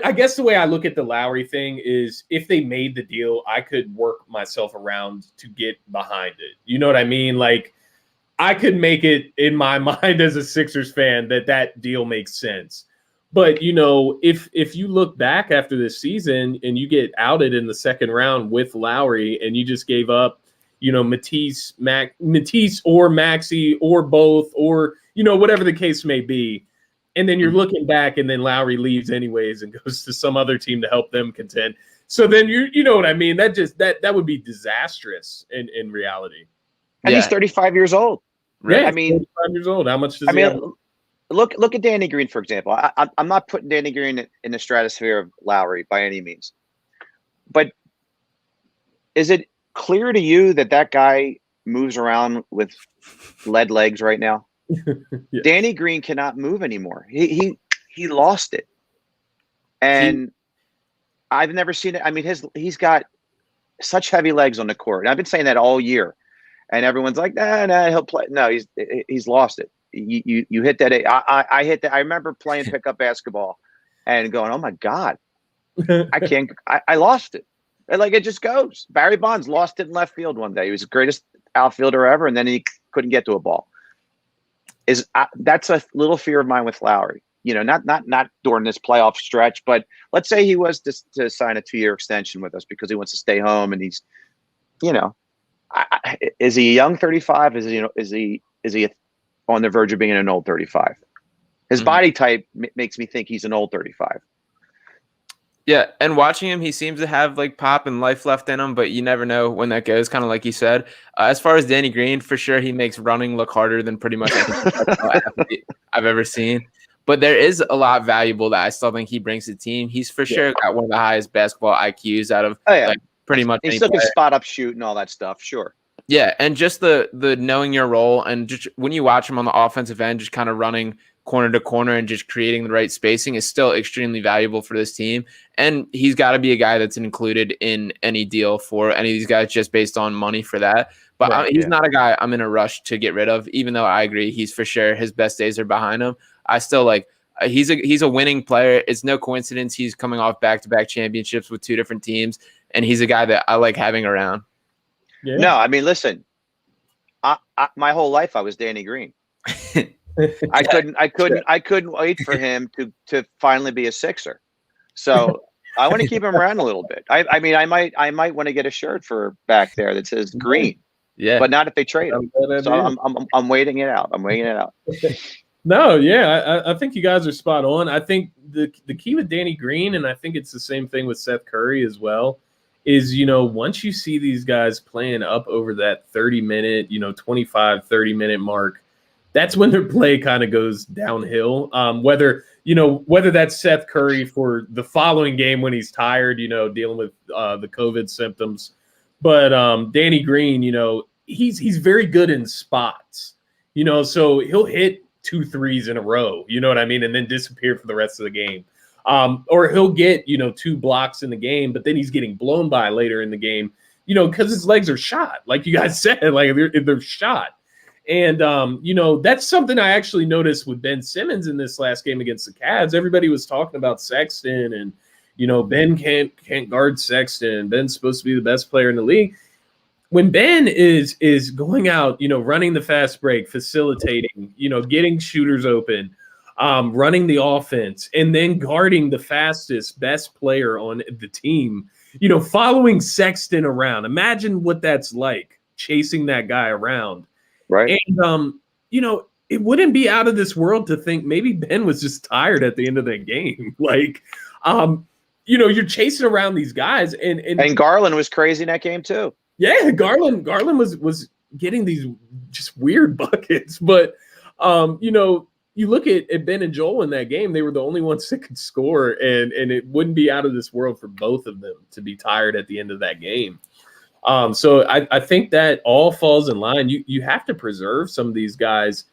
[SPEAKER 1] I guess the way I look at the Lowry thing is, if they made the deal, I could work myself around to get behind it. You know what I mean? Like, I could make it in my mind as a Sixers fan that deal makes sense. But, if you look back after this season and you get outed in the second round with Lowry and you just gave up, Matisse or Maxey or both, or, whatever the case may be, and then you're looking back, and then Lowry leaves anyways and goes to some other team to help them contend. So then you know what I mean? That would be disastrous in reality.
[SPEAKER 2] And he's 35 years old.
[SPEAKER 1] Right? Yeah, 35 years old. How much does he have?
[SPEAKER 2] Look at Danny Green, for example. I'm not putting Danny Green in the stratosphere of Lowry by any means. But is it clear to you that guy moves around with lead legs right now?
[SPEAKER 1] Yeah.
[SPEAKER 2] Danny Green cannot move anymore. He lost it. And I've never seen it. I mean, he's got such heavy legs on the court. And I've been saying that all year. And everyone's like, nah, he'll play. No, he's lost it. You hit that. I hit that. I remember playing pickup basketball and going, oh my God, I can't. I lost it. And like it just goes. Barry Bonds lost it in left field one day. He was the greatest outfielder ever, and then he couldn't get to a ball. That's a little fear of mine with Lowry. You know, not during this playoff stretch, but let's say he was to sign a 2-year extension with us because he wants to stay home, and he's, you know, is he a young 35? Is he on the verge of being an old 35? His body type makes me think he's an old 35.
[SPEAKER 3] Yeah, and watching him, he seems to have like pop and life left in him, but you never know when that goes, kind of like you said. As far as Danny Green, for sure, he makes running look harder than pretty much any I've ever seen. But there is a lot valuable that I still think he brings to the team. He's for sure got one of the highest basketball IQs out of like, pretty much
[SPEAKER 2] he
[SPEAKER 3] any
[SPEAKER 2] still
[SPEAKER 3] player.
[SPEAKER 2] can spot up shoot and all that stuff, sure.
[SPEAKER 3] Yeah, and just the knowing your role, and just when you watch him on the offensive end, just kind of running corner to corner and just creating the right spacing is still extremely valuable for this team. And he's got to be a guy that's included in any deal for any of these guys just based on money for that. But he's not a guy I'm in a rush to get rid of, even though I agree he's for sure his best days are behind him. I still like he's a winning player. It's no coincidence he's coming off back-to-back championships with 2 different teams, and he's a guy that I like having around.
[SPEAKER 1] Yeah.
[SPEAKER 2] No, I mean, listen, my whole life I was Danny Green. I couldn't wait for him to finally be a Sixer. So I want to keep him around a little bit. I mean, I might want to get a shirt for back there that says Green.
[SPEAKER 3] Yeah,
[SPEAKER 2] but not if they trade him. So I'm waiting it out. I'm waiting it out.
[SPEAKER 1] No, yeah, I think you guys are spot on. I think the key with Danny Green, and I think it's the same thing with Seth Curry as well, is, you know, once you see these guys playing up over that 30-minute, 25, 30-minute mark, that's when their play kind of goes downhill. Whether that's Seth Curry for the following game when he's tired, dealing with the COVID symptoms. But Danny Green, he's very good in spots, so he'll hit 2 threes in a row, you know what I mean, and then disappear for the rest of the game. Or he'll get, 2 blocks in the game, but then he's getting blown by later in the game, because his legs are shot. Like you guys said, like if they're shot. And, that's something I actually noticed with Ben Simmons in this last game against the Cavs. Everybody was talking about Sexton and, Ben can't guard Sexton. Ben's supposed to be the best player in the league. When Ben is going out, running the fast break, facilitating, getting shooters open, running the offense, and then guarding the fastest, best player on the team, following Sexton around. Imagine what that's like, chasing that guy around.
[SPEAKER 2] Right.
[SPEAKER 1] And, it wouldn't be out of this world to think maybe Ben was just tired at the end of that game. Like, you're chasing around these guys. And
[SPEAKER 2] Garland was crazy in that game too.
[SPEAKER 1] Yeah, Garland was getting these just weird buckets. But, you look at Ben and Joel in that game, they were the only ones that could score. And it wouldn't be out of this world for both of them to be tired at the end of that game. So I think that all falls in line. You have to preserve some of these guys.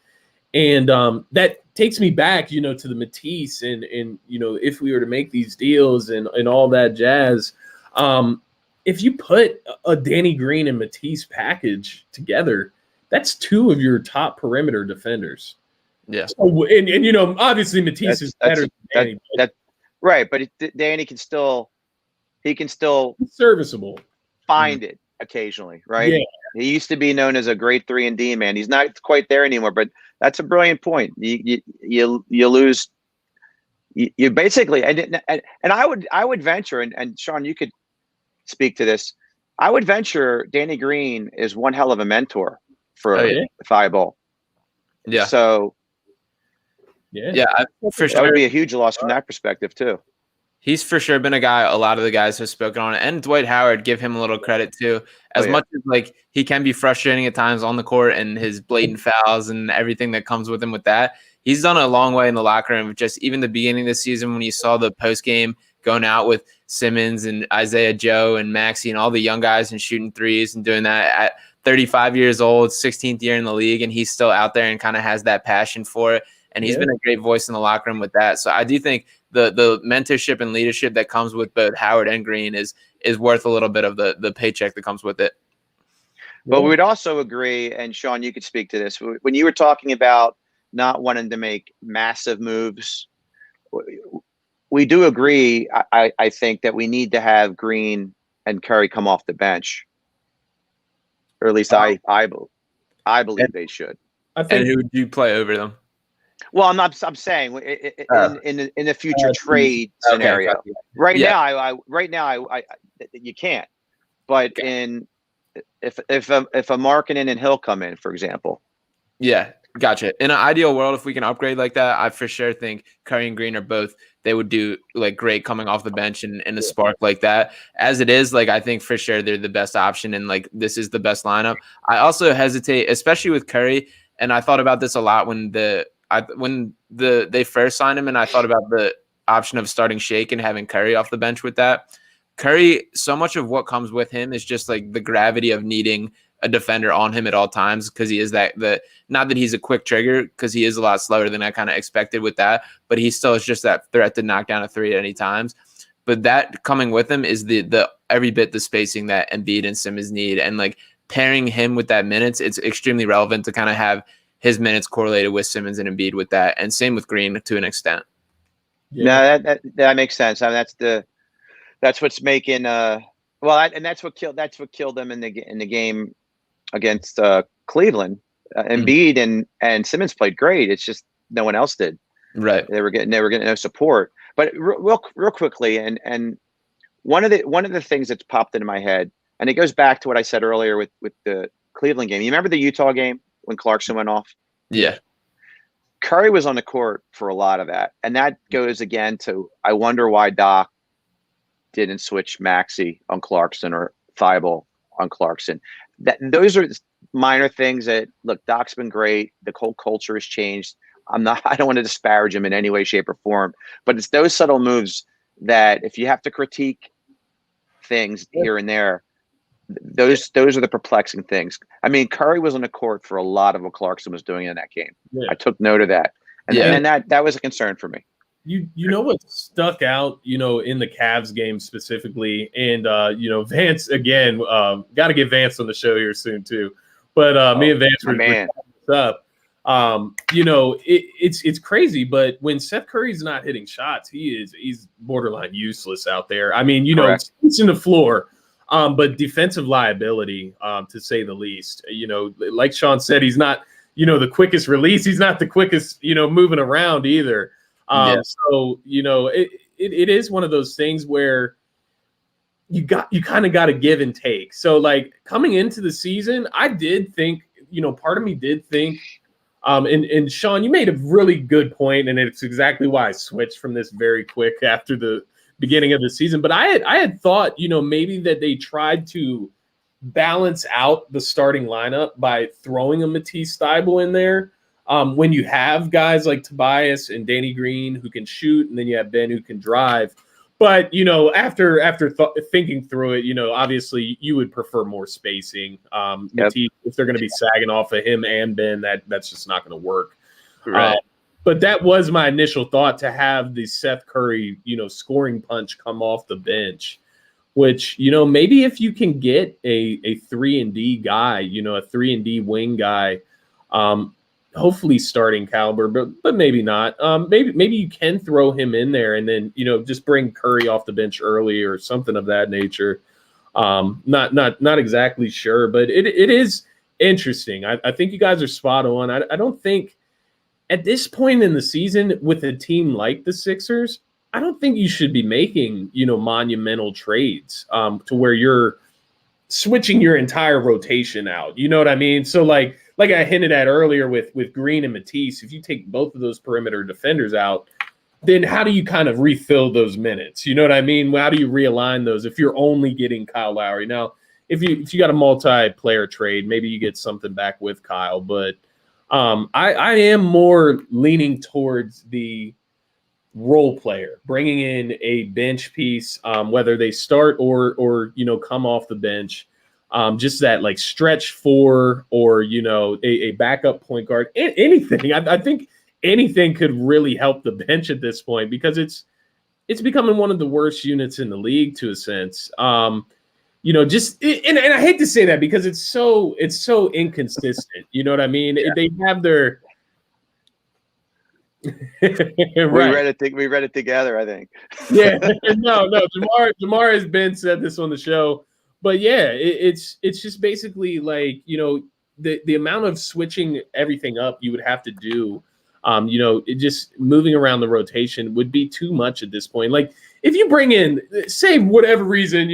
[SPEAKER 1] And that takes me back, to the Matisse and if we were to make these deals and all that jazz, if you put a Danny Green and Matisse package together, that's 2 of your top perimeter defenders.
[SPEAKER 3] Yeah.
[SPEAKER 1] So, and obviously Matisse is better than Danny.
[SPEAKER 2] Right, but Danny can still he's
[SPEAKER 1] serviceable.
[SPEAKER 2] Find it occasionally, right?
[SPEAKER 1] Yeah.
[SPEAKER 2] He used to be known as a great 3-and-D man. He's not quite there anymore, but that's a brilliant point. You lose. You basically and I would venture, and Sean, you could speak to this. I would venture Danny Green is one hell of a mentor for Thibault.
[SPEAKER 3] Yeah.
[SPEAKER 2] So.
[SPEAKER 3] Yeah, for sure.
[SPEAKER 2] That would be a huge loss from that perspective too.
[SPEAKER 3] He's for sure been a guy a lot of the guys have spoken on, and Dwight Howard, give him a little credit too. As much as like he can be frustrating at times on the court and his blatant fouls and everything that comes with him with that, he's done a long way in the locker room. Just even the beginning of the season when you saw the post game going out with Simmons and Isaiah Joe and Maxey and all the young guys and shooting threes and doing that at 35 years old, 16th year in the league, and he's still out there and kind of has that passion for it. And he's been a great voice in the locker room with that. So I do think the mentorship and leadership that comes with both Howard and Green is worth a little bit of the paycheck that comes with it.
[SPEAKER 2] But we would also agree, and Sean, you could speak to this, when you were talking about not wanting to make massive moves, we do agree, I think, that we need to have Green and Curry come off the bench. Or at least I believe they should.
[SPEAKER 3] I think, and who would you play over them?
[SPEAKER 2] Well, I'm saying in the future trade scenario.
[SPEAKER 3] Okay.
[SPEAKER 2] Right now, you can't. But if a Markkanen and Hill come in, for example.
[SPEAKER 3] Yeah, gotcha. In an ideal world, if we can upgrade like that, I for sure think Curry and Green are both. They would do like great coming off the bench and a spark like that. As it is, like I think for sure they're the best option and like this is the best lineup. I also hesitate, especially with Curry, and I thought about this a lot when they first signed him, and I thought about the option of starting Shake and having Curry off the bench with that. Curry, so much of what comes with him is just like the gravity of needing a defender on him at all times because he is not that he's a quick trigger because he is a lot slower than I kind of expected with that, but he still is just that threat to knock down a three at any times. But that coming with him is the every bit the spacing that Embiid and Simmons need, and like pairing him with that minutes, it's extremely relevant to kind of have his minutes correlated with Simmons and Embiid with that, and same with Green to an extent.
[SPEAKER 2] Yeah, no, that makes sense. I mean, that's what's making and that's what killed them in the game against Cleveland. Embiid and Simmons played great. It's just no one else did.
[SPEAKER 3] Right.
[SPEAKER 2] They were getting no support. But real quickly, and one of the things that's popped into my head, and it goes back to what I said earlier with the Cleveland game. You remember the Utah game when Clarkson went off?
[SPEAKER 3] Yeah.
[SPEAKER 2] Curry was on the court for a lot of that, and that goes again to I wonder why Doc didn't switch Maxey on Clarkson or Thibault on Clarkson. Those are minor things that look. Doc's been great. The whole culture has changed. I don't want to disparage him in any way, shape, or form, but it's those subtle moves that if you have to critique things here and there, those are the perplexing things. I mean, Curry was on the court for a lot of what Clarkson was doing in that game. Yeah. I took note of that, and that was a concern for me.
[SPEAKER 1] You know what stuck out, in the Cavs game specifically, and Vance again. Got to get Vance on the show here soon too. But me and Vance were up. It's crazy. But when Seth Curry's not hitting shots, he's borderline useless out there. I mean, it's in the floor, but defensive liability, to say the least. Like Sean said, he's not the quickest release. He's not the quickest moving around either. So it is one of those things where you kind of got to give and take. So like coming into the season, I did think, part of me did think, and Sean, you made a really good point, and it's exactly why I switched from this very quick after the beginning of the season. But I had thought, maybe that they tried to balance out the starting lineup by throwing a Matisse Thybulle in there. When you have guys like Tobias and Danny Green who can shoot, and then you have Ben who can drive. But, after thinking through it, obviously you would prefer more spacing. Matisse, if they're going to be sagging off of him and Ben, that's just not going to work.
[SPEAKER 3] Right.
[SPEAKER 1] But that was my initial thought, to have the Seth Curry, scoring punch come off the bench, which, maybe if you can get a 3-and-D guy, a 3-and-D wing guy, hopefully starting caliber, but maybe not. Maybe you can throw him in there and then, just bring Curry off the bench early or something of that nature. Not exactly sure, but it is interesting. I think you guys are spot on. I don't think at this point in the season with a team like the Sixers, I don't think you should be making, monumental trades to where you're switching your entire rotation out. You know what I mean? So like I hinted at earlier with Green and Matisse, if you take both of those perimeter defenders out, then how do you kind of refill those minutes? You know what I mean? How do you realign those if you're only getting Kyle Lowry? Now, if you got a multiplayer trade, maybe you get something back with Kyle. But I am more leaning towards the role player, bringing in a bench piece, whether they start or come off the bench, just that like stretch four or a backup point guard, anything. I think anything could really help the bench at this point because it's becoming one of the worst units in the league to a sense. And I hate to say that because it's so inconsistent. You know what I mean? Yeah. They have their
[SPEAKER 2] right. We read it together, I think.
[SPEAKER 1] Yeah. No. Jamar has been said this on the show, but yeah, it's just basically like the amount of switching everything up you would have to do. It just moving around the rotation would be too much at this point. Like if you bring in, say whatever reason,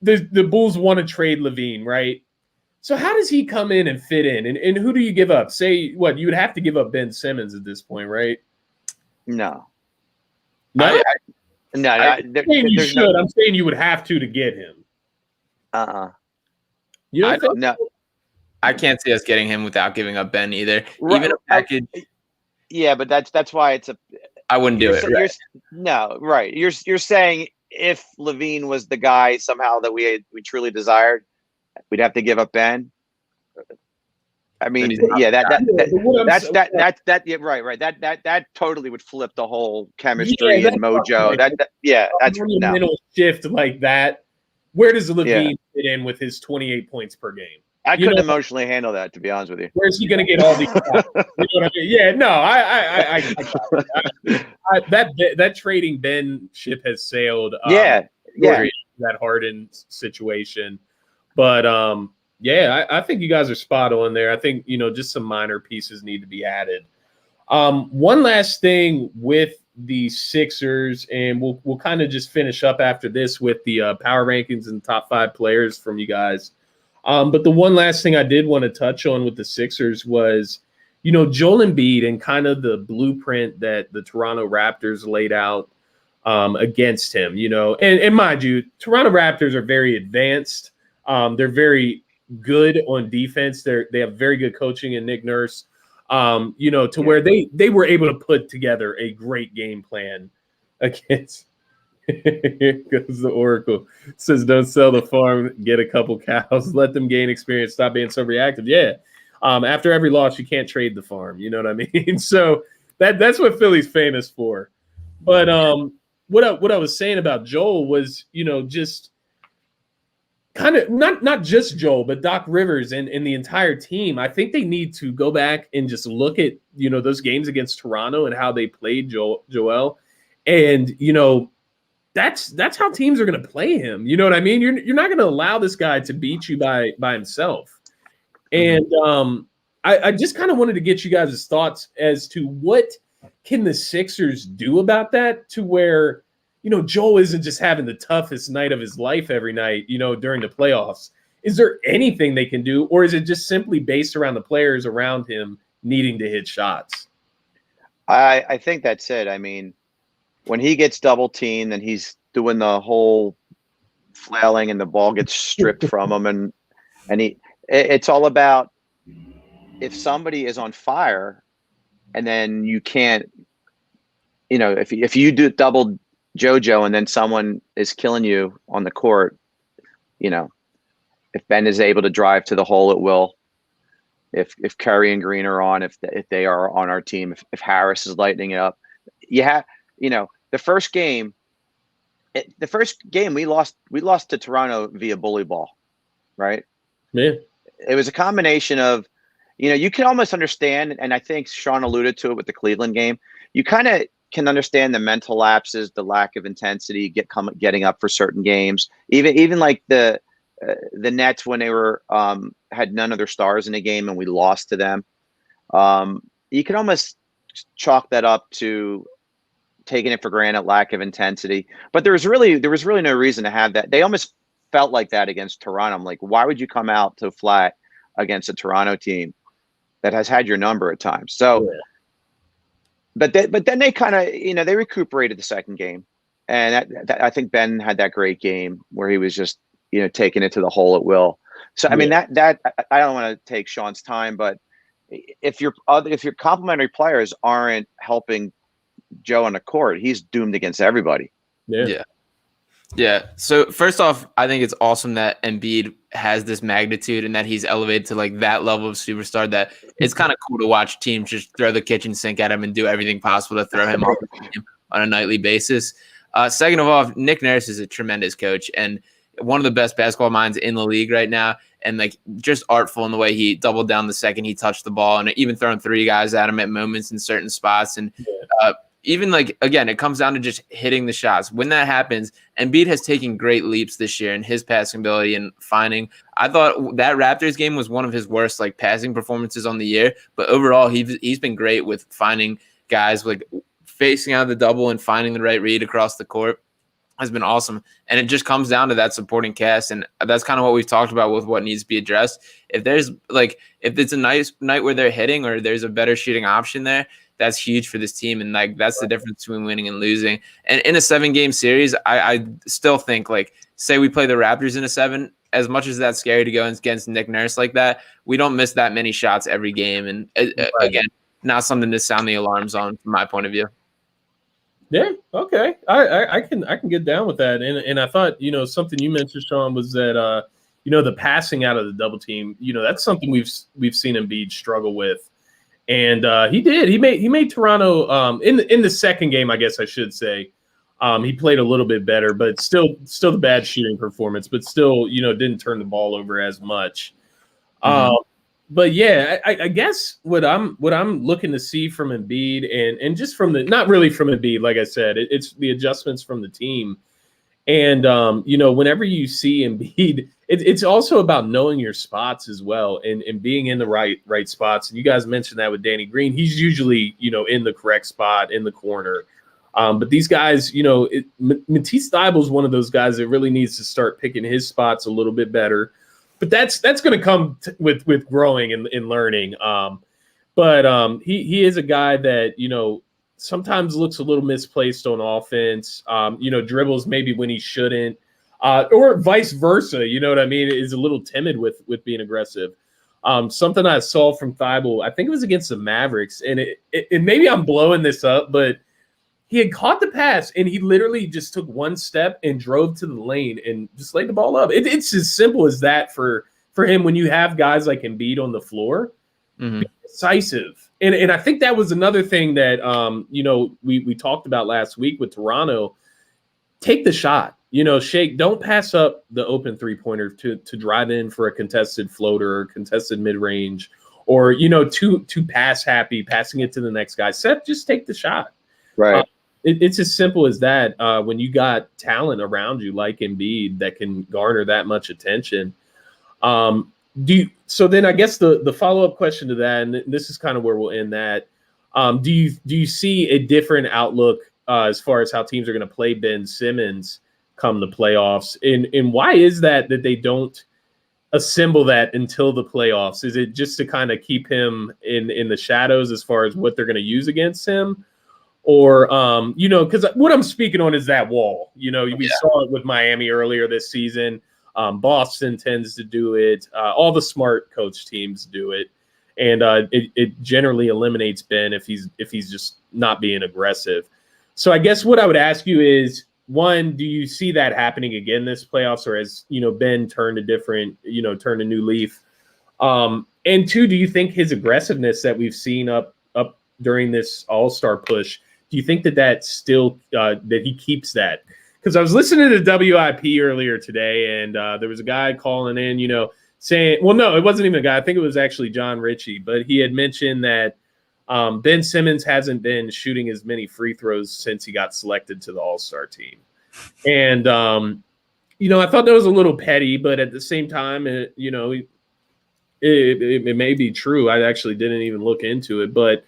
[SPEAKER 1] the Bulls want to trade Levine, right? So how does he come in and fit in? And who do you give up? Say what you would have to give up Ben Simmons at this point, right?
[SPEAKER 2] No.
[SPEAKER 1] No.
[SPEAKER 2] No.
[SPEAKER 1] I'm saying you should. No... I'm saying you would have to get him.
[SPEAKER 2] You don't think? No.
[SPEAKER 3] I can't see us getting him without giving up Ben either. Right. Even a package.
[SPEAKER 2] Yeah, but that's why it's a.
[SPEAKER 3] I wouldn't do it. Right.
[SPEAKER 2] No, right. You're saying if Levine was the guy somehow that we truly desired, we'd have to give up Ben. I mean, yeah, right. That totally would flip the whole chemistry and mojo.
[SPEAKER 1] Right.
[SPEAKER 2] That's
[SPEAKER 1] a mental shift like that. Where does Levine fit in with his 28 points per game?
[SPEAKER 2] I couldn't emotionally handle that, to be honest with you.
[SPEAKER 1] Where's he going to get all these? Yeah, no, that trading Ben ship has sailed.
[SPEAKER 2] That
[SPEAKER 1] Harden situation, but I think you guys are spot on there. I think just some minor pieces need to be added. One last thing with the Sixers, and we'll kind of just finish up after this with the power rankings and top 5 players from you guys. But the one last thing I did want to touch on with the Sixers was, Joel Embiid and kind of the blueprint that the Toronto Raptors laid out against him, and mind you, Toronto Raptors are very advanced. They're very good on defense. They have very good coaching in Nick Nurse, where they were able to put together a great game plan against. Here goes the Oracle. It says, don't sell the farm, get a couple cows, let them gain experience, stop being so reactive. Yeah. After every loss, you can't trade the farm. You know what I mean? So that's what Philly's famous for. But what I was saying about Joel was, just kind of not just Joel, but Doc Rivers and the entire team. I think they need to go back and just look at, those games against Toronto and how they played Joel. And, that's how teams are going to play him. You know what I mean? You're not going to allow this guy to beat you by himself. And I just kind of wanted to get you guys' thoughts as to what can the Sixers do about that, to where, Joel isn't just having the toughest night of his life every night, during the playoffs. Is there anything they can do, or is it just simply based around the players around him needing to hit shots?
[SPEAKER 2] I think that's it. I mean, when he gets double teamed and he's doing the whole flailing and the ball gets stripped from him, and it's all about, if somebody is on fire and then you can't, if you do double JoJo and then someone is killing you on the court, if Ben is able to drive to the hole at will, if Curry and Green are on, if they are on our team, if Harris is lighting it up, the first game we lost to Toronto via bully ball, right?
[SPEAKER 1] Yeah.
[SPEAKER 2] It was a combination of, you can almost understand, and I think Sean alluded to it with the Cleveland game. You kind of can understand the mental lapses, the lack of intensity, getting up for certain games. Even like the Nets when they were had none of their stars in a game and we lost to them. You can almost chalk that up to taking it for granted, lack of intensity. But there was really no reason to have that. They almost felt like that against Toronto. I'm like, why would you come out to flat against a Toronto team that has had your number at times? So, but then they kind of, they recuperated the second game, and I think Ben had that great game where he was just, taking it to the hole at will. So I mean that I don't want to take Sean's time, but if your complementary players aren't helping Joe on the court, he's doomed against everybody.
[SPEAKER 3] Yeah. So first off, I think it's awesome that Embiid has this magnitude and that he's elevated to like that level of superstar that it's kind of cool to watch teams just throw the kitchen sink at him and do everything possible to throw him off the game on a nightly basis. Second of all, Nick Nurse is a tremendous coach and one of the best basketball minds in the league right now. And like just artful in the way he doubled down the second he touched the ball and even throwing three guys at him at moments in certain spots. And even like, again, it comes down to just hitting the shots. When that happens, Embiid has taken great leaps this year in his passing ability and finding. I thought that Raptors game was one of his worst like passing performances on the year, but overall he's been great with finding guys like facing out of the double and finding the right read across the court. Has been awesome. And it just comes down to that supporting cast. And that's kind of what we've talked about with what needs to be addressed. If it's a nice night where they're hitting or there's a better shooting option there, that's huge for this team. And like, that's the difference between winning and losing. And in a 7-game series, I still think like, say we play the Raptors in a 7, as much as that's scary to go against Nick Nurse like that, we don't miss that many shots every game. And again, not something to sound the alarms on from my point of view.
[SPEAKER 1] Yeah. Okay. I can get down with that. And I thought, something you mentioned, Sean, was that, the passing out of the double team, that's something we've seen Embiid struggle with. And he made Toronto in the second game, I guess I should say. He played a little bit better, but still the bad shooting performance, but still, didn't turn the ball over as much. But yeah, I guess what I'm looking to see from Embiid and just from not really from Embiid, like I said, it's the adjustments from the team. And, whenever you see Embiid, it's also about knowing your spots as well and being in the right spots. And you guys mentioned that with Danny Green. He's usually, in the correct spot in the corner. But these guys, Matisse Thybulle is one of those guys that really needs to start picking his spots a little bit better. But that's going to come with growing and learning. But he is a guy that, sometimes looks a little misplaced on offense, dribbles maybe when he shouldn't, or vice versa. You know what I mean? Is a little timid with being aggressive. Something I saw from Thybulle, I think it was against the Mavericks, and and maybe I'm blowing this up, but he had caught the pass and he literally just took one step and drove to the lane and just laid the ball up. It's as simple as that for him when you have guys like Embiid on the floor. Be decisive. And I think that was another thing that we talked about last week with Toronto. Take the shot. Shake, don't pass up the open three-pointer to drive in for a contested floater or contested mid-range or, too pass happy, passing it to the next guy. Just take the shot.
[SPEAKER 2] Right.
[SPEAKER 1] It's as simple as that when you got talent around you like Embiid that can garner that much attention. So then I guess the follow-up question to that, and this is kind of where we'll end that, do you see a different outlook as far as how teams are going to play Ben Simmons come the playoffs? And why is that they don't assemble that until the playoffs? Is it just to kind of keep him in the shadows as far as what they're going to use against him? Or, because what I'm speaking on is that wall. We saw it with Miami earlier this season. Boston tends to do it. All the smart coach teams do it. And it generally eliminates Ben if he's just not being aggressive. So I guess what I would ask you is, one, do you see that happening again this playoffs, or has, Ben turned a new leaf? And two, do you think his aggressiveness that we've seen up during this All-Star push, do you think that still that he keeps that? Because I was listening to WIP earlier today, and there was a guy calling in, saying, well, no, it wasn't even a guy. I think it was actually John Ritchie, but he had mentioned that Ben Simmons hasn't been shooting as many free throws since he got selected to the All-Star team. And, I thought that was a little petty, but at the same time, it may be true. I actually didn't even look into it, but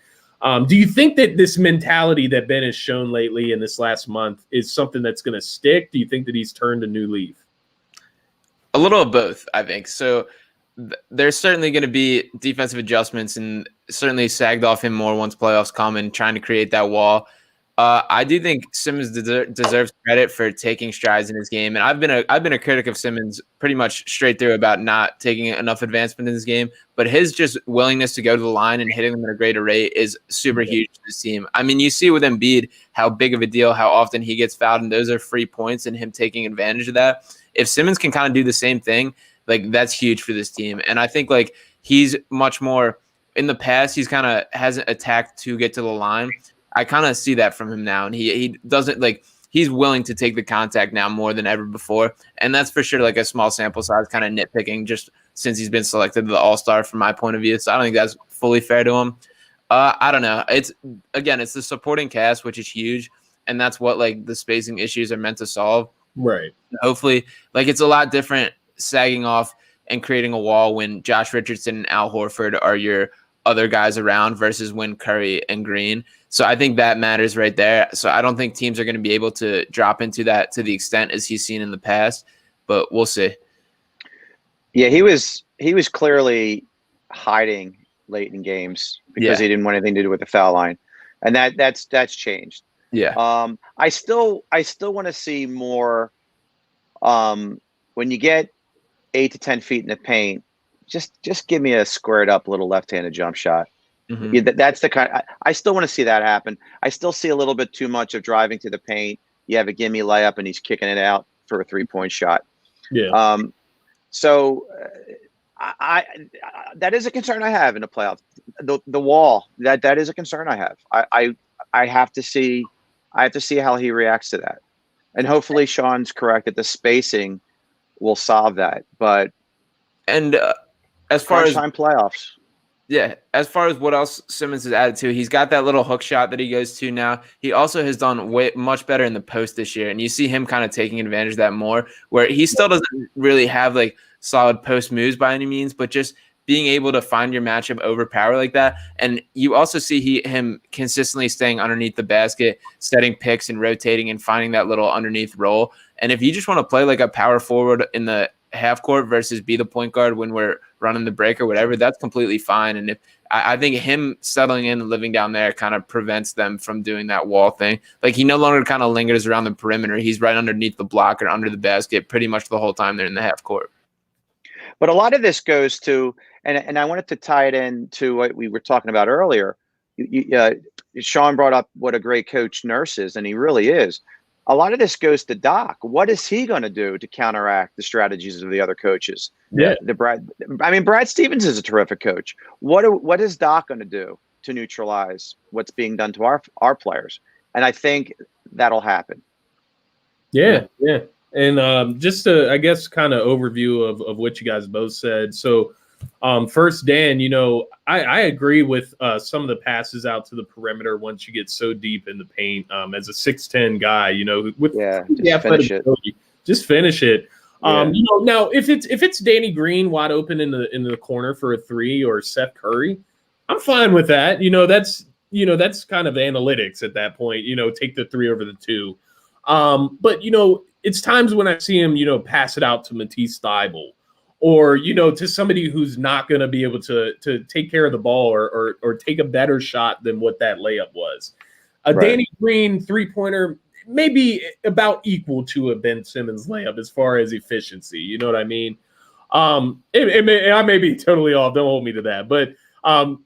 [SPEAKER 1] do you think that this mentality that Ben has shown lately in this last month is something that's going to stick? Do you think that he's turned a new leaf?
[SPEAKER 3] A little of both, I think. So there's certainly going to be defensive adjustments and certainly sagged off him more once playoffs come and trying to create that wall. I do think Simmons deserves credit for taking strides in his game, and I've been a critic of Simmons pretty much straight through about not taking enough advancement in his game. But his just willingness to go to the line and hitting them at a greater rate is super huge to this team. I mean, you see with Embiid how big of a deal, how often he gets fouled, and those are free points, and him taking advantage of that. If Simmons can kind of do the same thing, like that's huge for this team. And I think like he's much more in the past. He's kind of hasn't attacked to get to the line. I kind of see that from him now, and he doesn't like he's willing to take the contact now more than ever before, and that's for sure like a small sample size, kind of nitpicking just since he's been selected to the All Star from my point of view. So I don't think that's fully fair to him. I don't know. It's the supporting cast, which is huge, and that's what like the spacing issues are meant to solve.
[SPEAKER 1] Right.
[SPEAKER 3] Hopefully, like it's a lot different sagging off and creating a wall when Josh Richardson and Al Horford are your other guys around versus when Curry and Green. So I think that matters right there. So I don't think teams are going to be able to drop into that to the extent as he's seen in the past, but we'll see.
[SPEAKER 2] Yeah, he was clearly hiding late in games because he didn't want anything to do with the foul line, and that's changed.
[SPEAKER 3] Yeah.
[SPEAKER 2] I still want to see more. When you get 8 to 10 feet in the paint, just give me a squared up little left-handed jump shot.
[SPEAKER 3] Mm-hmm.
[SPEAKER 2] Yeah, that's the kind. I still want to see that happen. I still see a little bit too much of driving to the paint. You have a gimme layup and he's kicking it out for a 3-point shot.
[SPEAKER 1] Yeah.
[SPEAKER 2] So I that is a concern I have in the playoffs. The wall that is a concern I have. I have to see how he reacts to that, and hopefully Sean's correct that the spacing will solve that. But
[SPEAKER 3] as far as
[SPEAKER 2] time playoffs.
[SPEAKER 3] Yeah, as far as what else Simmons has added to, he's got that little hook shot that he goes to now. He also has done much better in the post this year, and you see him kind of taking advantage of that more, where he still doesn't really have like solid post moves by any means, but just being able to find your matchup over power like that. And you also see him consistently staying underneath the basket, setting picks and rotating and finding that little underneath role. And if you just want to play like a power forward in the half court versus be the point guard when we're running the break or whatever, that's completely fine. And if I think him settling in and living down there kind of prevents them from doing that wall thing. Like he no longer kind of lingers around the perimeter. He's right underneath the block or under the basket pretty much the whole time they're in the half court.
[SPEAKER 2] But a lot of this goes to, and I wanted to tie it in to what we were talking about earlier. Sean brought up what a great coach Nurse is, and he really is. A lot of this goes to Doc. What is he going to do to counteract the strategies of the other coaches?
[SPEAKER 1] Yeah.
[SPEAKER 2] Brad Stevens is a terrific coach. What is Doc going to do to neutralize what's being done to our players? And I think that'll happen.
[SPEAKER 1] Yeah. And just to, I guess, kind of overview of what you guys both said. So first, Dan, I agree with some of the passes out to the perimeter once you get so deep in the paint. As a 6'10" guy, just finish it. Now if it's Danny Green wide open in the corner for a 3 or Seth Curry, I'm fine with that. That's kind of analytics at that point. Take the 3 over the 2. But it's times when I see him, pass it out to Matisse Thybulle, or to somebody who's not going to be able to take care of the ball or take a better shot than what that layup was. Right. Danny Green 3-pointer may be about equal to a Ben Simmons layup as far as efficiency. You know what I mean? I may be totally off. Don't hold me to that, but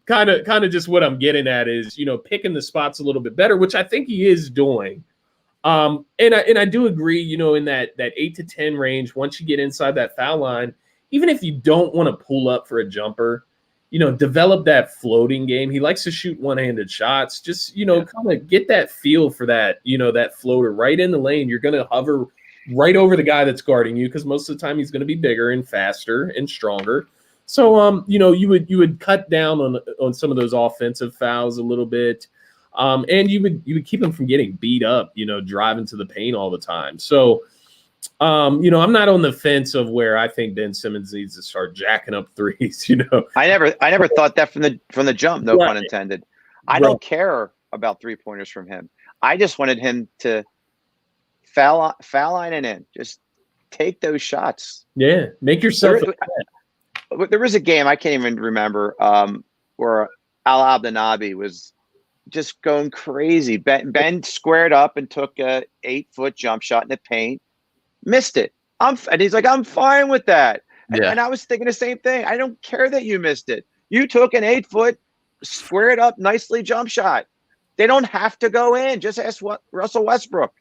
[SPEAKER 1] kind of just what I'm getting at is picking the spots a little bit better, which I think he is doing. And I do agree, in that 8 to 10 range, once you get inside that foul line, even if you don't want to pull up for a jumper, develop that floating game. He likes to shoot one-handed shots. Just, kind of get that feel for that, that floater right in the lane. You're going to hover right over the guy that's guarding you because most of the time he's going to be bigger and faster and stronger. So, you would cut down on some of those offensive fouls a little bit. And you would keep him from getting beat up, driving to the paint all the time. So, I'm not on the fence of where I think Ben Simmons needs to start jacking up threes.
[SPEAKER 2] I never thought that from the jump. No pun intended. I don't care about 3-pointers from him. I just wanted him to foul line and in. Just take those shots.
[SPEAKER 1] Yeah, make yourself.
[SPEAKER 2] There was a game I can't even remember where Al Abdenabi was just going crazy. Ben squared up and took a 8-foot jump shot in the paint, missed it. And he's like, I'm fine with that.
[SPEAKER 3] Yeah.
[SPEAKER 2] And I was thinking the same thing. I don't care that you missed it. You took an 8-foot, squared up, nicely jump shot. They don't have to go in. Just ask Russell Westbrook.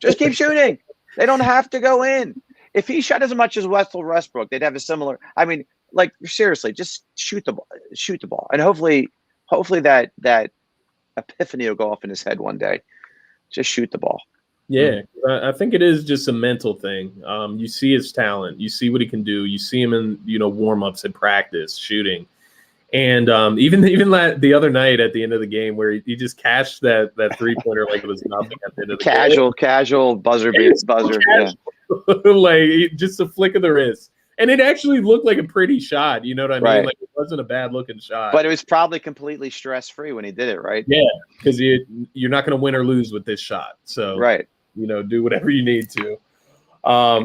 [SPEAKER 2] Just keep shooting. They don't have to go in. If he shot as much as Russell Westbrook, they'd have a similar. I mean, like seriously, just shoot the ball. Shoot the ball, and hopefully that epiphany will go off in his head one day. Just shoot the ball.
[SPEAKER 1] Yeah, I think it is just a mental thing. You see his talent, you see what he can do, you see him in warm-ups at practice shooting, and even the other night at the end of the game where he just cashed that 3-pointer like it was nothing at the end of the game. Casual
[SPEAKER 2] buzzer.
[SPEAKER 1] Yeah. Like just a flick of the wrist, and it actually looked like a pretty shot. You know what I mean?
[SPEAKER 2] Right.
[SPEAKER 1] Like it wasn't a bad looking shot,
[SPEAKER 2] but it was probably completely stress-free when he did it, right?
[SPEAKER 1] Yeah, because you're not going to win or lose with this shot. So
[SPEAKER 2] right.
[SPEAKER 1] Do whatever you need to.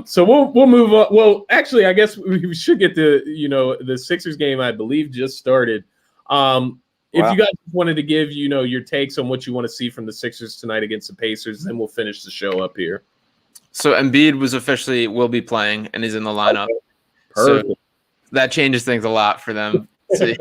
[SPEAKER 1] So we'll move on. Well, actually, I guess we should get to the Sixers game. I believe just started. If you guys wanted to give your takes on what you want to see from the Sixers tonight against the Pacers, then we'll finish the show up here.
[SPEAKER 3] So Embiid will be playing and is in the lineup.
[SPEAKER 1] Okay. Perfect.
[SPEAKER 3] So that changes things a lot for them. So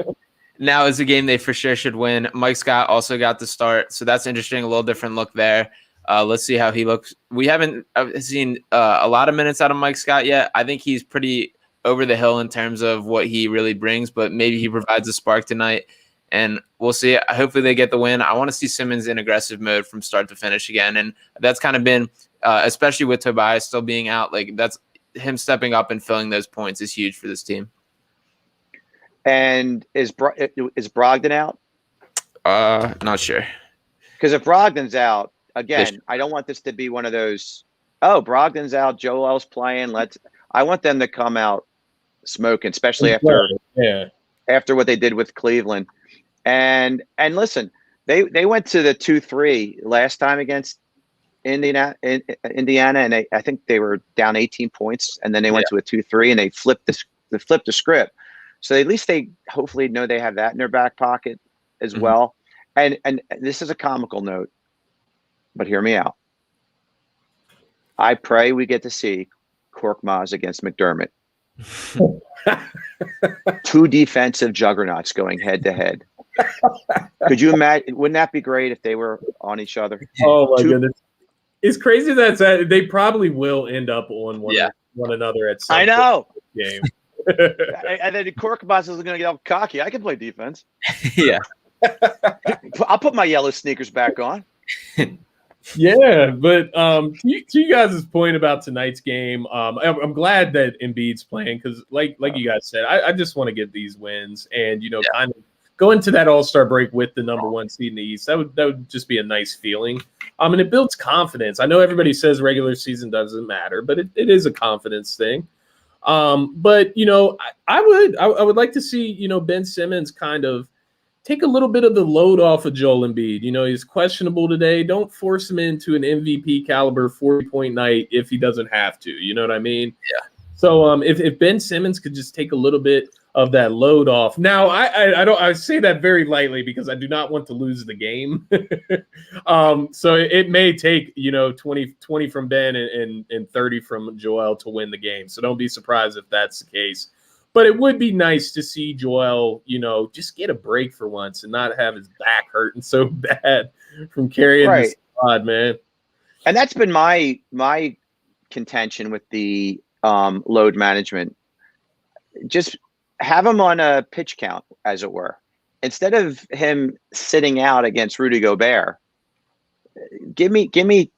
[SPEAKER 3] now is a game they for sure should win. Mike Scott also got the start, so that's interesting. A little different look there. Let's see how he looks. We haven't seen a lot of minutes out of Mike Scott yet. I think he's pretty over the hill in terms of what he really brings, but maybe he provides a spark tonight, and we'll see. Hopefully they get the win. I want to see Simmons in aggressive mode from start to finish again, and that's kind of been, especially with Tobias still being out, like that's him stepping up and filling those points is huge for this team.
[SPEAKER 2] And is Brogdon out?
[SPEAKER 3] Not sure.
[SPEAKER 2] Because if Brogdon's out, again, I don't want this to be one of those, Brogdon's out, Joel's playing. I want them to come out smoking, especially after what they did with Cleveland. And listen, they went to the 2-3 last time against Indiana, and I think they were down 18 points, and then they went to a 2-3, and they flipped the script. So at least they hopefully know they have that in their back pocket as well. And this is a comical note, but hear me out. I pray we get to see Korkmaz against McDermott. Two defensive juggernauts going head to head. Could you imagine? Wouldn't that be great if they were on each other?
[SPEAKER 1] Oh my goodness. It's crazy that they probably will end up on one another at some game.
[SPEAKER 2] And then Korkmaz is going to get all cocky. I can play defense.
[SPEAKER 3] Yeah.
[SPEAKER 2] I'll put my yellow sneakers back on.
[SPEAKER 1] Yeah, but to you guys' point about tonight's game, I'm glad that Embiid's playing because, like you guys said, I just want to get these wins and kind of go into that All-Star break with the number one seed in the East. That would just be a nice feeling. And it builds confidence. I know everybody says regular season doesn't matter, but it is a confidence thing. But I would like to see Ben Simmons kind of take a little bit of the load off of Joel Embiid. He's questionable today. Don't force him into an MVP caliber 40-point night if he doesn't have to. You know what I mean?
[SPEAKER 3] Yeah.
[SPEAKER 1] So if Ben Simmons could just take a little bit of that load off. Now I say that very lightly because I do not want to lose the game. So it may take 20 from Ben and 30 from Joel to win the game. So don't be surprised if that's the case. But it would be nice to see Joel, just get a break for once and not have his back hurting so bad from carrying the squad, man.
[SPEAKER 2] And that's been my contention with the load management. Just have him on a pitch count, as it were. Instead of him sitting out against Rudy Gobert, give me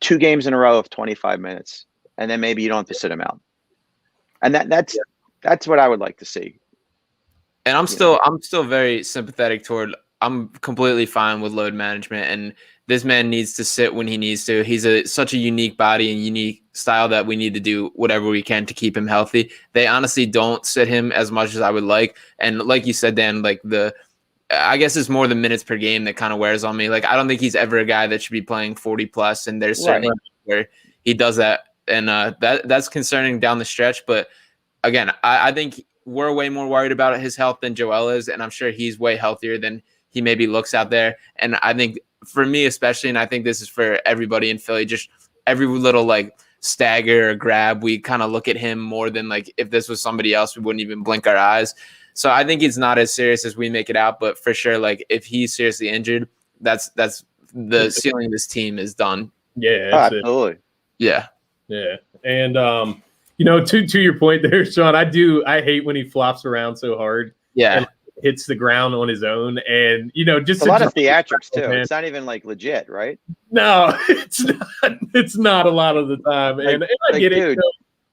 [SPEAKER 2] 2 games in a row of 25 minutes, and then maybe you don't have to sit him out. And that's what I would like to see.
[SPEAKER 3] And I'm still very sympathetic toward. I'm completely fine with load management, and this man needs to sit when he needs to. He's such a unique body and unique style that we need to do whatever we can to keep him healthy. They honestly don't sit him as much as I would like. And like you said, Dan, I guess it's more the minutes per game that kind of wears on me. Like, I don't think he's ever a guy that should be playing 40 plus, and there's certainly where he does that. And that's concerning down the stretch. But again, I think we're way more worried about his health than Joel is, and I'm sure he's way healthier than he maybe looks out there. And I think for me especially, and I think this is for everybody in Philly, just every little like stagger or grab, we kind of look at him more than like if this was somebody else, we wouldn't even blink our eyes. So I think it's not as serious as we make it out, but for sure, like if he's seriously injured, that's the ceiling of this team is done.
[SPEAKER 1] Yeah,
[SPEAKER 2] absolutely.
[SPEAKER 3] Yeah.
[SPEAKER 1] And to your point there, Sean, I hate when he flops around so hard.
[SPEAKER 3] Yeah.
[SPEAKER 1] And hits the ground on his own, and just
[SPEAKER 2] a lot of theatrics too. Man. It's not even like legit, right?
[SPEAKER 1] No, it's not. It's not a lot of the time, and I get it.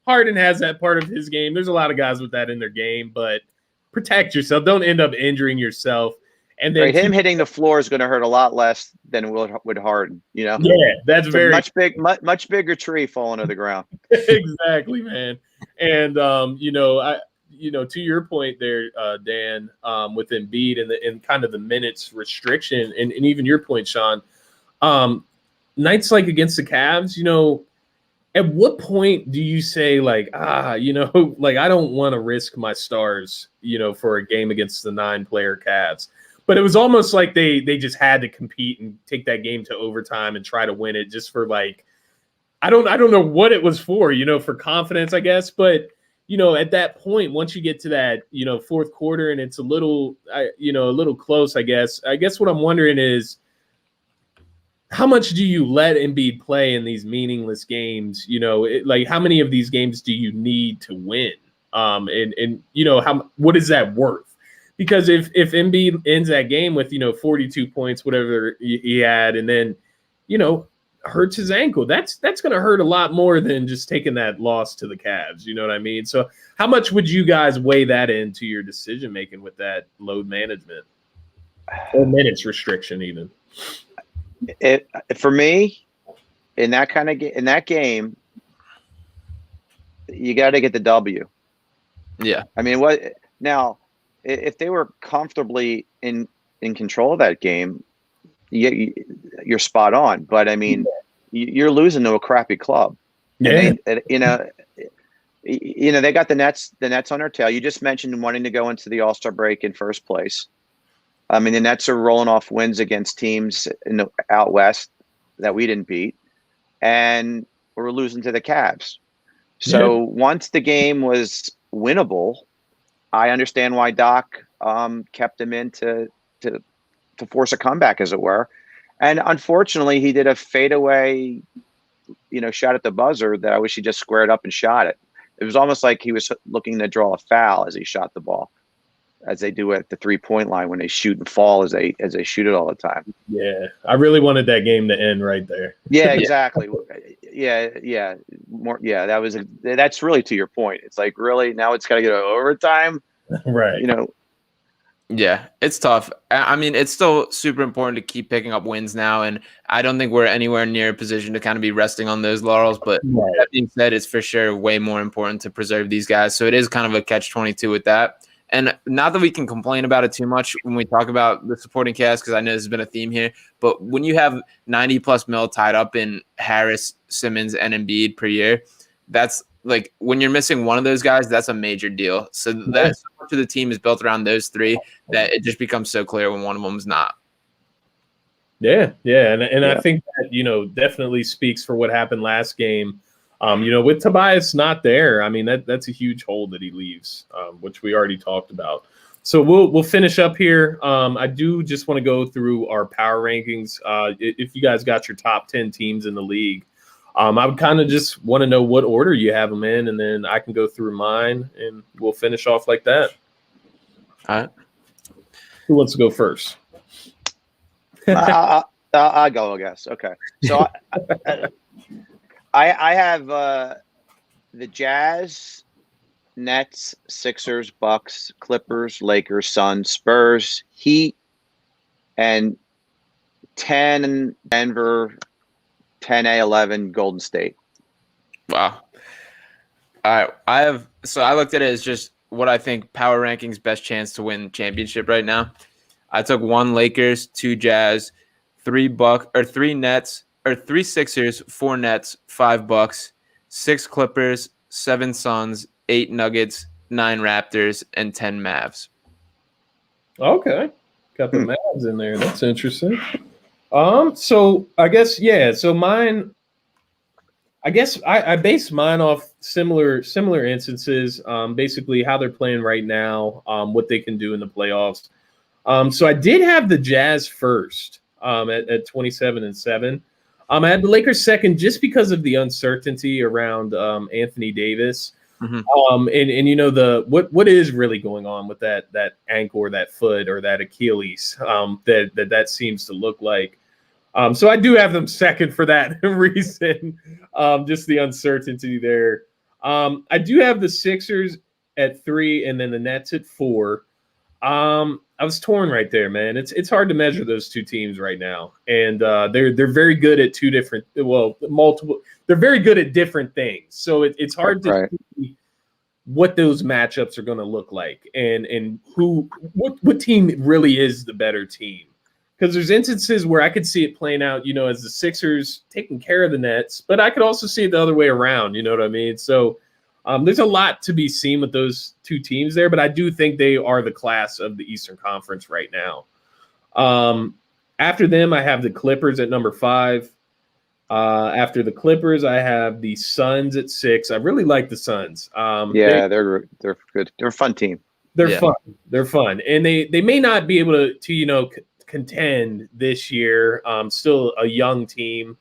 [SPEAKER 1] Harden has that part of his game. There's a lot of guys with that in their game, but protect yourself. Don't end up injuring yourself. And then
[SPEAKER 2] him hitting the floor is going to hurt a lot less than would Harden. Yeah,
[SPEAKER 1] that's
[SPEAKER 2] it's much bigger tree falling to the ground.
[SPEAKER 1] Exactly, man. And to your point there, Dan, with Embiid and kind of the minutes restriction, and even your point, Sean, nights like against the Cavs, at what point do you say like, like I don't want to risk my stars, for a game against the 9-player Cavs? But it was almost like they just had to compete and take that game to overtime and try to win it just for like, I don't know what it was for, for confidence, I guess, but. At that point, once you get to that, fourth quarter and it's a little close, I guess what I'm wondering is how much do you let Embiid play in these meaningless games? Like how many of these games do you need to win? What is that worth? Because if Embiid ends that game with, 42 points, whatever he had, and then, hurts his ankle, that's going to hurt a lot more than just taking that loss to the Cavs. You know what I mean? So how much would you guys weigh that into your decision making with that load management or minutes restriction even?
[SPEAKER 2] For me, in that game, you got to get the W.
[SPEAKER 3] Yeah.
[SPEAKER 2] I mean, if they were comfortably in control of that game, you're spot on, but I mean, you're losing to a crappy club.
[SPEAKER 1] Yeah,
[SPEAKER 2] they got the Nets on their tail. You just mentioned wanting to go into the All Star break in first place. I mean, the Nets are rolling off wins against teams out west that we didn't beat, and we're losing to the Cavs. So once the game was winnable, I understand why Doc kept him in to force a comeback, as it were. And unfortunately, he did a fadeaway, shot at the buzzer that I wish he just squared up and shot it. It was almost like he was looking to draw a foul as he shot the ball, as they do at the 3-point line when they shoot and fall as they shoot it all the time.
[SPEAKER 1] Yeah, I really wanted that game to end right there.
[SPEAKER 2] Yeah, exactly. That's really to your point. It's like, really, now it's got to go to overtime,
[SPEAKER 1] right?
[SPEAKER 3] Yeah, it's tough. I mean, it's still super important to keep picking up wins now, and I don't think we're anywhere near a position to kind of be resting on those laurels. But that being said, it's for sure way more important to preserve these guys. So it is kind of a catch-22 with that. And not that we can complain about it too much when we talk about the supporting cast, because I know this has been a theme here, but when you have 90+ mil tied up in Harris, Simmons, and Embiid per year, that's like when you're missing one of those guys, that's a major deal. So that so much of the team is built around those three that it just becomes so clear when one of them is not.
[SPEAKER 1] Yeah. And I think that, definitely speaks for what happened last game. With Tobias not there, I mean, that's a huge hole that he leaves, which we already talked about. So we'll finish up here. I do just want to go through our power rankings. If you guys got your top 10 teams in the league, I would kind of just want to know what order you have them in, and then I can go through mine, and we'll finish off like that.
[SPEAKER 3] All right.
[SPEAKER 1] Who wants to go first?
[SPEAKER 2] I'll go, I guess. Okay. So I have the Jazz, Nets, Sixers, Bucks, Clippers, Lakers, Suns, Spurs, Heat, and 10 Denver, 10A, 11 Golden State.
[SPEAKER 3] Wow. All right. I looked at it as just what I think power rankings best chance to win championship right now. I took 1 Lakers, 2 Jazz, 3 Nets, or 3 Sixers, 4 Nets, 5 Bucks, 6 Clippers, 7 Suns, 8 Nuggets, 9 Raptors, and 10 Mavs.
[SPEAKER 1] Okay. Got the Mavs in there. That's interesting. So I guess So mine. I guess I base mine off similar instances. Basically how they're playing right now. What they can do in the playoffs. So I did have the Jazz first. At 27-7. I had the Lakers second just because of the uncertainty around Anthony Davis.
[SPEAKER 3] Mm-hmm.
[SPEAKER 1] And you know what is really going on with that ankle or that foot or that Achilles that seems to look like. So I do have them second for that reason. Just the uncertainty there. I do have the Sixers at 3 and then the Nets at 4. I was torn right there, man. It's hard to measure those two teams right now, and they're very good at multiple. They're very good at different things, so it's hard to see what those matchups are going to look like, and what team really is the better team. Because there's instances where I could see it playing out, as the Sixers taking care of the Nets, but I could also see it the other way around. You know what I mean? So. There's a lot to be seen with those two teams there, but I do think they are the class of the Eastern Conference right now. After them, I have the Clippers at number 5. After the Clippers, I have the Suns at 6. I really like the Suns.
[SPEAKER 2] They're good. They're a fun team.
[SPEAKER 1] They're fun. They're fun, and they may not be able to contend this year. Still a young team.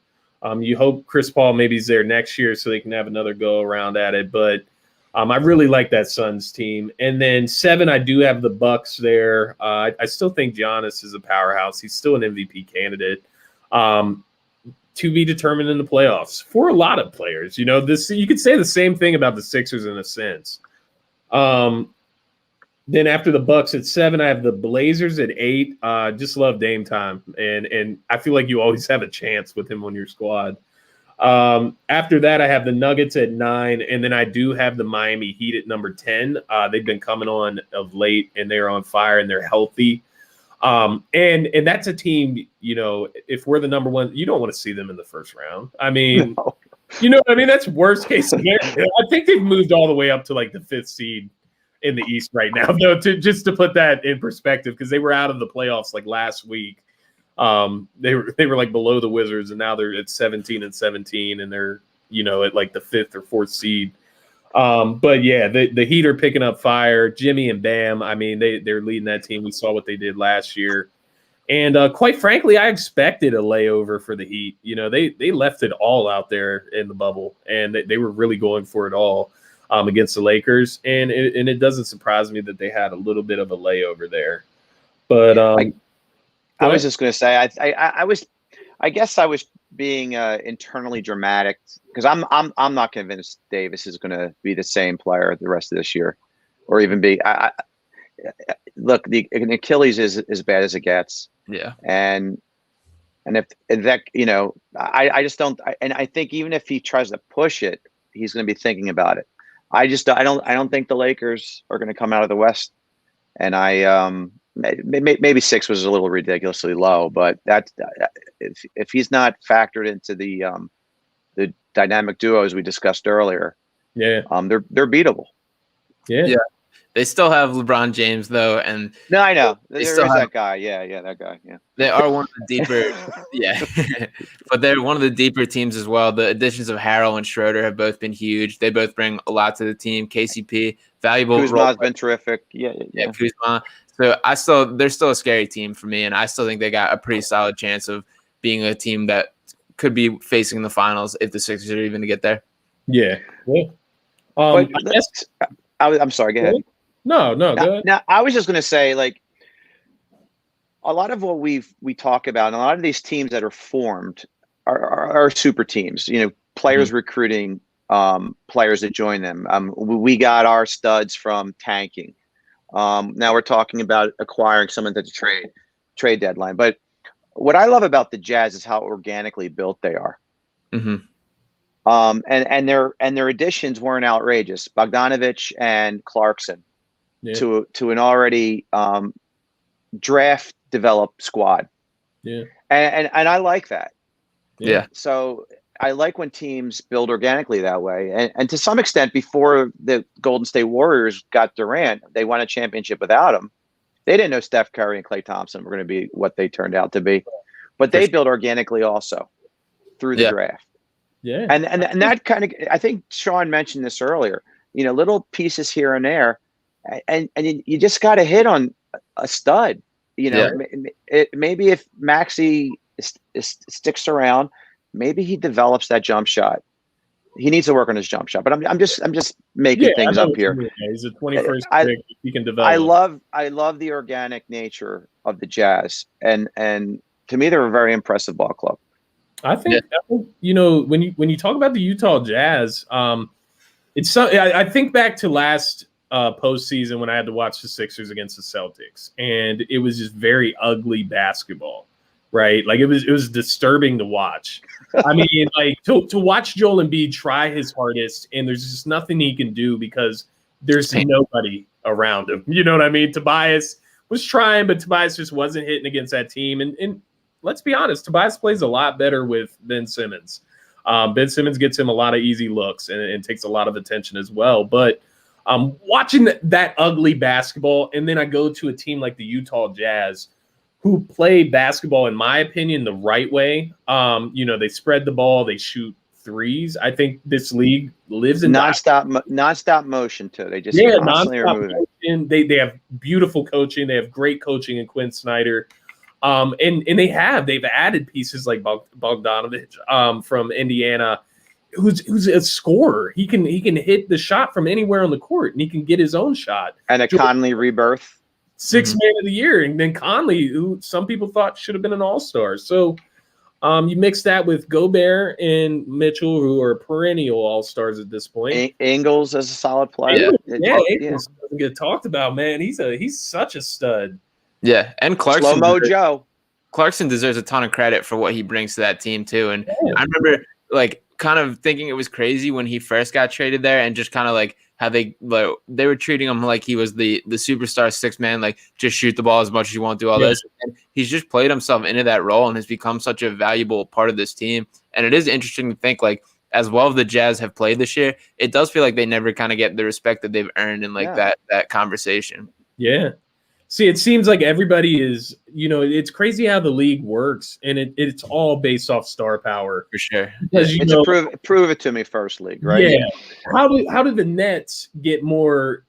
[SPEAKER 1] You hope Chris Paul maybe is there next year so they can have another go around at it. But I really like that Suns team. And then 7, I do have the Bucks there. I still think Giannis is a powerhouse. He's still an MVP candidate. To be determined in the playoffs for a lot of players. You could say the same thing about the Sixers in a sense. Then after the Bucks at 7, I have the Blazers at 8. Just love Dame time, and I feel like you always have a chance with him on your squad. After that, I have the Nuggets at 9, and then I do have the Miami Heat at number 10. They've been coming on of late, and they're on fire, and they're healthy. And that's a team. If we're the number 1, you don't want to see them in the first round. I mean,
[SPEAKER 2] No.
[SPEAKER 1] You know what I mean? That's worst case scenario. I think they've moved all the way up to like the 5th seed in the East right now, though, just to put that in perspective, because they were out of the playoffs like last week. They were like below the Wizards, and now they're at 17-17, and they're at like the 5th or 4th seed. But yeah, the Heat are picking up fire. Jimmy and Bam, I mean, they're leading that team. We saw what they did last year, and quite frankly, I expected a layover for the Heat. They left it all out there in the bubble, and they were really going for it all. Against the Lakers, and it doesn't surprise me that they had a little bit of a layover there. But
[SPEAKER 2] I was just going to say, I guess I was being internally dramatic because I'm not convinced Davis is going to be the same player the rest of this year, or even be. Look, the Achilles is as bad as it gets.
[SPEAKER 3] Yeah,
[SPEAKER 2] and if that I just don't. And I think even if he tries to push it, he's going to be thinking about it. I don't think the Lakers are going to come out of the West, and maybe 6 was a little ridiculously low, but that's if he's not factored into the dynamic duos we discussed earlier, they're beatable.
[SPEAKER 3] Yeah. They still have LeBron James though, and
[SPEAKER 2] no, I know
[SPEAKER 3] there's
[SPEAKER 2] that guy. Yeah, that guy. Yeah,
[SPEAKER 3] they are one of the deeper. But they're one of the deeper teams as well. The additions of Harrell and Schroeder have both been huge. They both bring a lot to the team. KCP, valuable.
[SPEAKER 2] Kuzma's been terrific. Yeah,
[SPEAKER 3] Kuzma. So they're still a scary team for me, and I still think they got a pretty solid chance of being a team that could be facing the finals if the Sixers are even to get there.
[SPEAKER 1] Yeah.
[SPEAKER 2] I'm sorry. Go ahead.
[SPEAKER 1] No, go ahead.
[SPEAKER 2] Now, I was just going to say, like, a lot of what we talk about, and a lot of these teams that are formed are super teams. Players recruiting players to join them. We got our studs from tanking. Now we're talking about acquiring someone at the trade deadline. But what I love about the Jazz is how organically built they are.
[SPEAKER 3] Mm-hmm.
[SPEAKER 2] And their additions weren't outrageous. Bogdanovich and Clarkson. Yeah. To an already draft developed squad.
[SPEAKER 1] Yeah.
[SPEAKER 2] And I like that.
[SPEAKER 3] Yeah.
[SPEAKER 2] So I like when teams build organically that way. And to some extent, before the Golden State Warriors got Durant, they won a championship without him. They didn't know Steph Curry and Klay Thompson were going to be what they turned out to be, but they built organically also through the draft.
[SPEAKER 1] Yeah.
[SPEAKER 2] And that kind of, I think Sean mentioned this earlier, little pieces here and there, and you just got to hit on a stud. Maybe if Maxey sticks around, maybe he develops that jump shot. He needs to work on his jump shot, but I'm just making things up here.
[SPEAKER 1] He's a 21st pick. He can develop.
[SPEAKER 2] I love the organic nature of the Jazz, and to me, they're a very impressive ball club.
[SPEAKER 1] I think when you talk about the Utah Jazz, I think back to last postseason when I had to watch the Sixers against the Celtics, and it was just very ugly basketball. Right, like it was disturbing to watch. I mean, like to watch Joel Embiid try his hardest, and there's just nothing he can do because there's nobody around him. You know what I mean? Tobias was trying, but Tobias just wasn't hitting against that team. And let's be honest, Tobias plays a lot better with Ben Simmons. Ben Simmons gets him a lot of easy looks and takes a lot of attention as well. But watching that ugly basketball, and then I go to a team like the Utah Jazz, who play basketball, in my opinion, the right way. They spread the ball, they shoot threes. I think this league lives in
[SPEAKER 2] nonstop motion too. They just constantly are moving.
[SPEAKER 1] They have beautiful coaching. They have great coaching in Quinn Snyder. And they've added pieces like Bogdanovich from Indiana, who's a scorer. He can hit the shot from anywhere on the court, and he can get his own shot.
[SPEAKER 2] And a Conley rebirth.
[SPEAKER 1] Sixth man of the year, and then Conley, who some people thought should have been an all-star. So you mix that with Gobert and Mitchell, who are perennial all-stars at this point.
[SPEAKER 2] Ingles as a solid player.
[SPEAKER 1] Ingles doesn't get talked about, man. He's such a stud.
[SPEAKER 3] Yeah, and Clarkson.
[SPEAKER 2] Slow-mo Joe.
[SPEAKER 3] Clarkson deserves a ton of credit for what he brings to that team too. And I remember kind of thinking it was crazy when he first got traded there, and just kind of like how they were treating him like he was the superstar sixth man, like just shoot the ball as much as you want, do all this. And he's just played himself into that role and has become such a valuable part of this team. And it is interesting to think, like, as well as the Jazz have played this year, it does feel like they never kind of get the respect that they've earned in that conversation. Yeah.
[SPEAKER 1] See, it seems like everybody is, it's crazy how the league works, and it's all based off star power.
[SPEAKER 3] For sure.
[SPEAKER 1] Because,
[SPEAKER 2] prove it to me first, league, right?
[SPEAKER 1] Yeah. How do the Nets get more,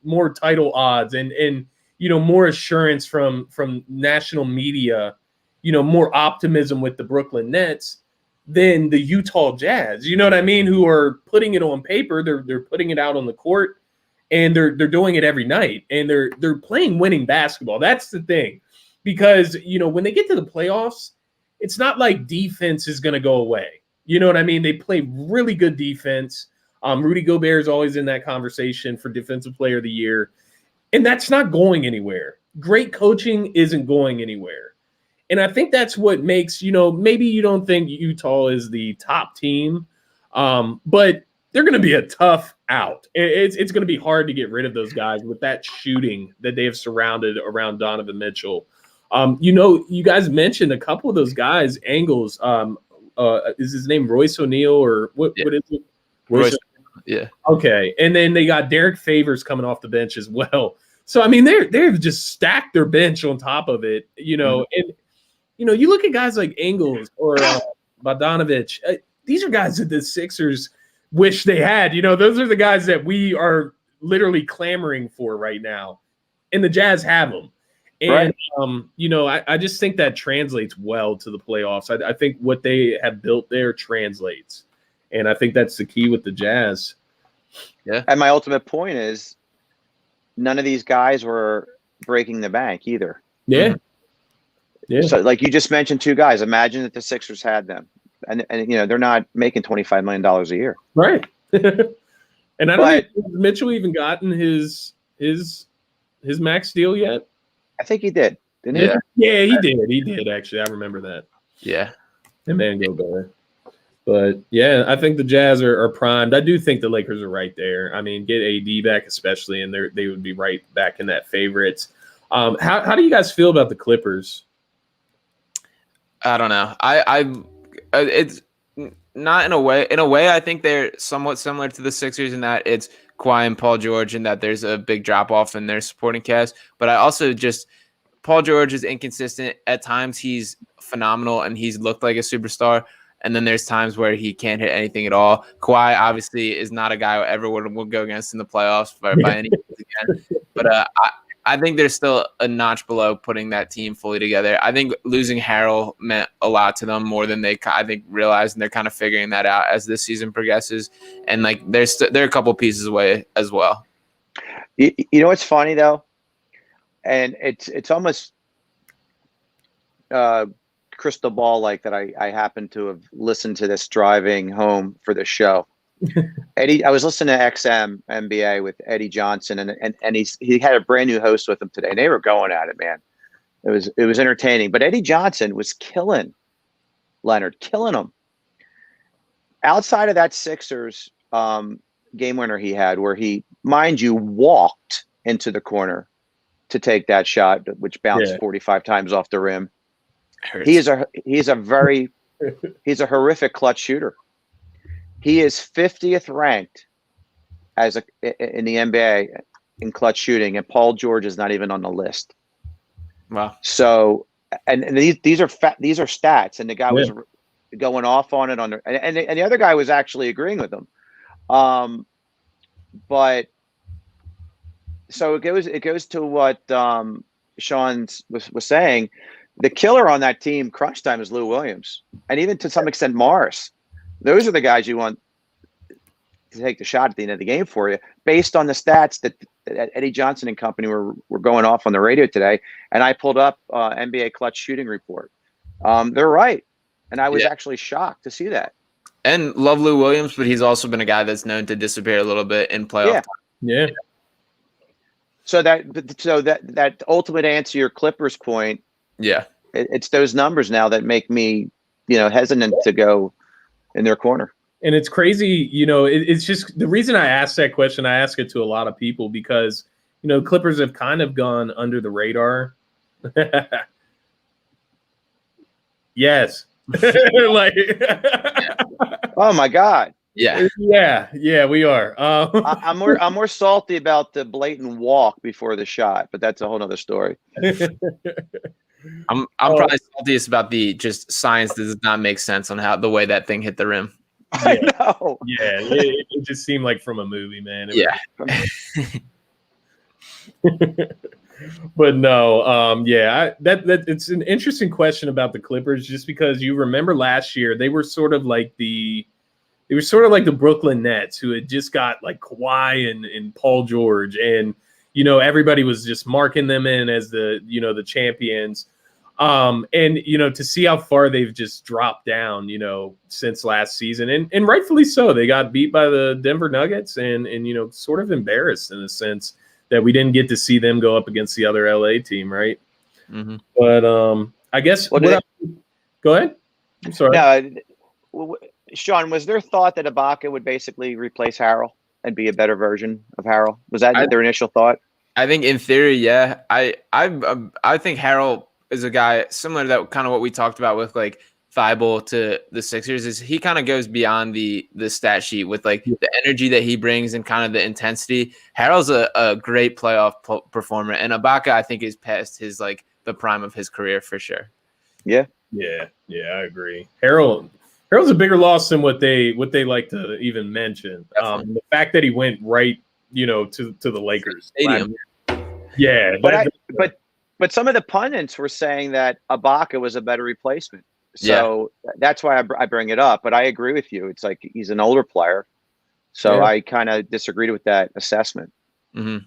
[SPEAKER 1] more title odds and more assurance from national media, more optimism with the Brooklyn Nets than the Utah Jazz? You know what I mean? Who are putting it on paper, they're putting it out on the court. And they're doing it every night, and they're playing winning basketball. That's the thing, because when they get to the playoffs, it's not like defense is going to go away. You know what I mean? They play really good defense. Rudy Gobert is always in that conversation for Defensive Player of the Year, and that's not going anywhere. Great coaching isn't going anywhere, and I think that's what makes maybe you don't think Utah is the top team, but they're going to be a tough out. It's going to be hard to get rid of those guys with that shooting that they have surrounded around Donovan Mitchell. You guys mentioned a couple of those guys. Ingles, is his name Royce O'Neal or what? Yeah. What is it?
[SPEAKER 3] Royce. Yeah.
[SPEAKER 1] Okay, and then they got Derek Favors coming off the bench as well. So I mean, they've just stacked their bench on top of it. And you look at guys like Ingles or Bogdanovich. These are guys that the Sixers wish they had. Those are the guys that we are literally clamoring for right now, and the Jazz have them. And I just think that translates well to the playoffs. I think what they have built there translates, and I think that's the key with the Jazz.
[SPEAKER 2] Yeah. And my ultimate point is, none of these guys were breaking the bank either.
[SPEAKER 1] Yeah. Yeah.
[SPEAKER 2] So, like you just mentioned, two guys. Imagine that the Sixers had them. And they're not making $25 million a year,
[SPEAKER 1] right? And I don't think Mitchell even gotten his max deal yet.
[SPEAKER 2] I think he did, didn't he?
[SPEAKER 1] Yeah, he did. He did actually. I remember that.
[SPEAKER 3] Yeah,
[SPEAKER 1] and man, go there. But yeah, I think the Jazz are primed. I do think the Lakers are right there. I mean, get AD back especially, and they would be right back in that favorites. How do you guys feel about the Clippers?
[SPEAKER 3] I don't know. It's not in a way. In a way, I think they're somewhat similar to the Sixers in that it's Kawhi and Paul George and that there's a big drop off in their supporting cast. But I also just Paul George is inconsistent. At times he's phenomenal and he's looked like a superstar. And then there's times where he can't hit anything at all. Kawhi obviously is not a guy who ever would go against in the playoffs by any means again. But I think there's still a notch below putting that team fully together. I think losing Harrell meant a lot to them more than they, I think, realized, and they're kind of figuring that out as this season progresses. And like they're a couple pieces away as well.
[SPEAKER 2] You know what's funny though, and it's almost crystal ball like that. I happen to have listened to this driving home for the show. Eddie, I was listening to XM NBA with Eddie Johnson, and he had a brand new host with him today, and they were going at it, man. It was entertaining. But Eddie Johnson was killing Leonard, killing him. Outside of that Sixers game winner he had, where he, mind you, walked into the corner to take that shot, which bounced 45 times off the rim. He's a horrific clutch shooter. He is 50th ranked in the NBA in clutch shooting, and Paul George is not even on the list.
[SPEAKER 3] Wow. So,
[SPEAKER 2] and these are stats, and the guy was going off on it and the other guy was actually agreeing with him. But so it goes to what Sean was saying. The killer on that team, crunch time, is Lou Williams, and even to some extent Morris. Those are the guys you want to take the shot at the end of the game for you, based on the stats that Eddie Johnson and company were going off on the radio today. And I pulled up NBA clutch shooting report. They're right, and I was actually shocked to see that.
[SPEAKER 3] And love Lou Williams, but he's also been a guy that's known to disappear a little bit in playoff time.
[SPEAKER 1] Yeah.
[SPEAKER 2] So that ultimate answer, your Clippers point.
[SPEAKER 3] Yeah,
[SPEAKER 2] it's those numbers now that make me, hesitant to go in their corner.
[SPEAKER 1] And it's crazy, it's just the reason I asked that question. I ask it to a lot of people because, Clippers have kind of gone under the radar. Yes. Like,
[SPEAKER 2] oh my God.
[SPEAKER 3] Yeah,
[SPEAKER 1] we are.
[SPEAKER 2] I'm more salty about the blatant walk before the shot, but that's a whole nother story.
[SPEAKER 3] I'm probably saltiest about the just science that does not make sense on how the way that thing hit the rim.
[SPEAKER 2] I know.
[SPEAKER 1] Yeah, it just seemed like from a movie, man. But no, that it's an interesting question about the Clippers, just because you remember last year they were sort of like the Brooklyn Nets, who had just got like Kawhi and Paul George, and everybody was just marking them in as the champions. And to see how far they've just dropped down, since last season, and rightfully so. They got beat by the Denver Nuggets and sort of embarrassed in a sense that we didn't get to see them go up against the other LA team, right? Mm-hmm. But I guess go ahead. I'm sorry.
[SPEAKER 2] No, Sean, was there thought that Ibaka would basically replace Harrell and be a better version of Harrell? Was that their initial thought?
[SPEAKER 3] I think in theory, yeah. I think Harrell is a guy similar to that, kind of what we talked about with like Thibault to the Sixers, is he kind of goes beyond the stat sheet with like the energy that he brings and kind of the intensity. Harrell's a great playoff performer, and Ibaka, I think, is past his like the prime of his career for sure.
[SPEAKER 2] Yeah,
[SPEAKER 1] I agree. Harrell's a bigger loss than what they like to even mention. The fact that he went right, to the Lakers
[SPEAKER 3] stadium.
[SPEAKER 1] Yeah,
[SPEAKER 2] but some of the pundits were saying that Ibaka was a better replacement. So that's why I bring it up. But I agree with you. It's like he's an older player. So I kind of disagreed with that assessment.
[SPEAKER 3] Mm-hmm.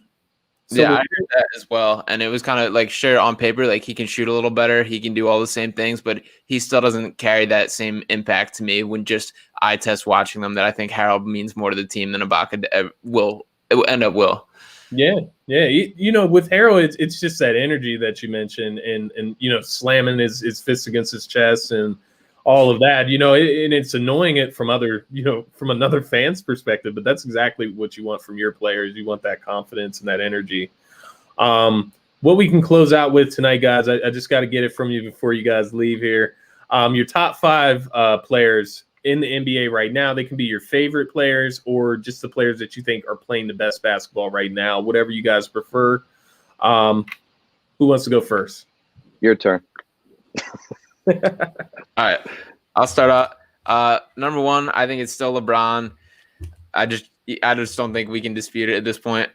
[SPEAKER 3] So I heard that as well. And it was kind of like, sure, on paper, like he can shoot a little better. He can do all the same things, but he still doesn't carry that same impact to me when just eye test watching them, that I think Harrell means more to the team than Ibaka will end up will.
[SPEAKER 1] Yeah. With Harrell, it's just that energy that you mentioned, and slamming his fists against his chest and all of that. And it's annoying it from from another fan's perspective, but that's exactly what you want from your players. You want that confidence and that energy. What we can close out with tonight, guys, I just got to get it from you before you guys leave here. Your top 5 players in the NBA right now. They can be your favorite players or just the players that you think are playing the best basketball right now, whatever you guys prefer. Who wants to go first?
[SPEAKER 2] Your turn.
[SPEAKER 3] All right, I'll start out. Number one, I think it's still LeBron. I just don't think we can dispute it at this point.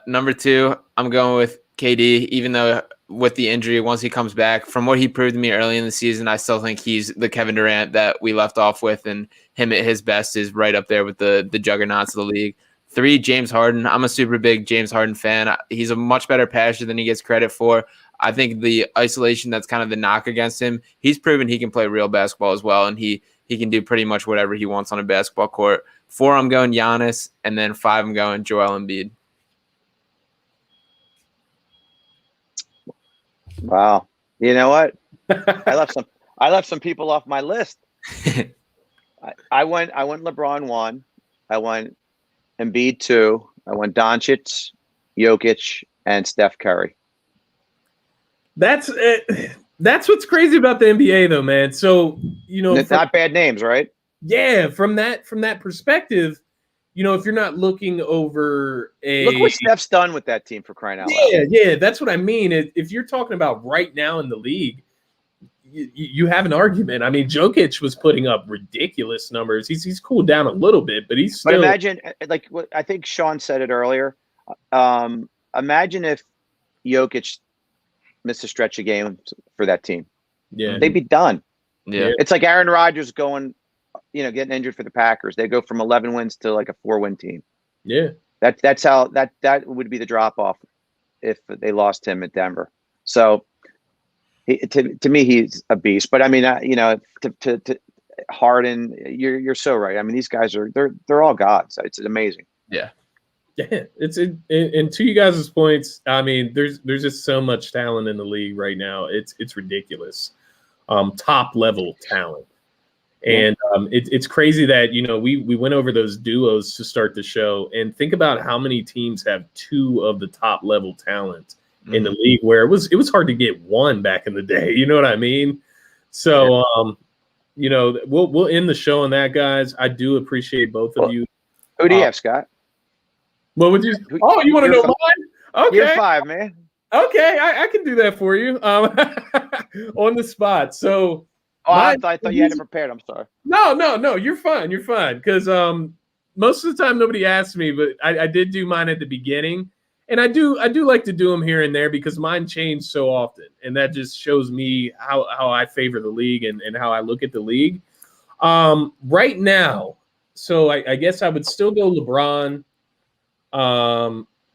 [SPEAKER 3] Number two, I'm going with KD, even though with the injury, once he comes back, from what he proved to me early in the season, I still think he's the Kevin Durant that we left off with, and him at his best is right up there with the juggernauts of the league. 3, James Harden. I'm a super big James Harden fan. He's a much better passer than he gets credit for. I think the isolation, that's kind of the knock against him. He's proven he can play real basketball as well, and he can do pretty much whatever he wants on a basketball court. 4, I'm going Giannis, and then 5, I'm going Joel Embiid.
[SPEAKER 2] Wow. You know what? I left some people off my list. I went LeBron 1. I went Embiid 2. I went Doncic, Jokic, and Steph Curry.
[SPEAKER 1] That's it. That's what's crazy about the NBA, though, man. So
[SPEAKER 2] It's not bad names, right?
[SPEAKER 1] Yeah, from that perspective, if you're not looking over
[SPEAKER 2] look what Steph's done with that team, for crying out loud.
[SPEAKER 1] Yeah, that's what I mean. If you're talking about right now in the league, you have an argument. I mean, Jokic was putting up ridiculous numbers. He's cooled down a little bit, but he's still.
[SPEAKER 2] But imagine, like what I think Sean said it earlier. Imagine if Jokic missed a stretch of games for that team.
[SPEAKER 1] Yeah,
[SPEAKER 2] they'd be done.
[SPEAKER 3] Yeah,
[SPEAKER 2] it's like Aaron Rodgers going, getting injured for the Packers. They go from 11 wins to like a 4-win team.
[SPEAKER 1] Yeah,
[SPEAKER 2] that's how that would be the drop off if they lost him at Denver. So to me, he's a beast. But I mean, to Harden, you're so right. I mean, these guys they're all gods. It's amazing.
[SPEAKER 3] Yeah.
[SPEAKER 1] Yeah, and to you guys' points, I mean, there's just so much talent in the league right now. It's ridiculous, top level talent, and it's crazy that we went over those duos to start the show, and think about how many teams have 2 of the top level talent in the league, where it was hard to get one back in the day. You know what I mean? So we'll end the show on that, guys. I do appreciate both of you.
[SPEAKER 2] Who do you have, Scott?
[SPEAKER 1] What would you? Oh, you want to know mine? Okay,
[SPEAKER 2] You're 5, man.
[SPEAKER 1] Okay, I can do that for you on the spot. So,
[SPEAKER 2] I thought you had it prepared. I'm sorry.
[SPEAKER 1] No, you're fine. You're fine because most of the time nobody asks me, but I did do mine at the beginning, and I do like to do them here and there because mine change so often, and that just shows me how I favor the league and how I look at the league right now. So I guess I would still go LeBron.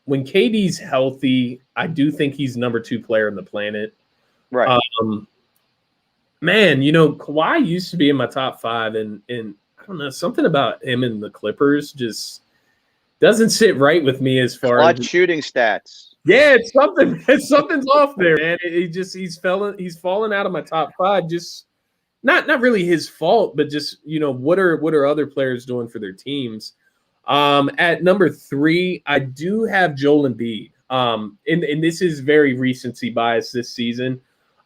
[SPEAKER 1] When KD's healthy, I do think he's number 2 player on the planet.
[SPEAKER 2] Right.
[SPEAKER 1] Man, Kawhi used to be in my top 5, and I don't know, something about him and the Clippers just doesn't sit right with me as far as
[SPEAKER 2] shooting stats.
[SPEAKER 1] Yeah, something's off there, man. He's fallen out of my top 5. Just not really his fault, but just what are other players doing for their teams? At number 3, I do have Joel Embiid. And this is very recency bias this season.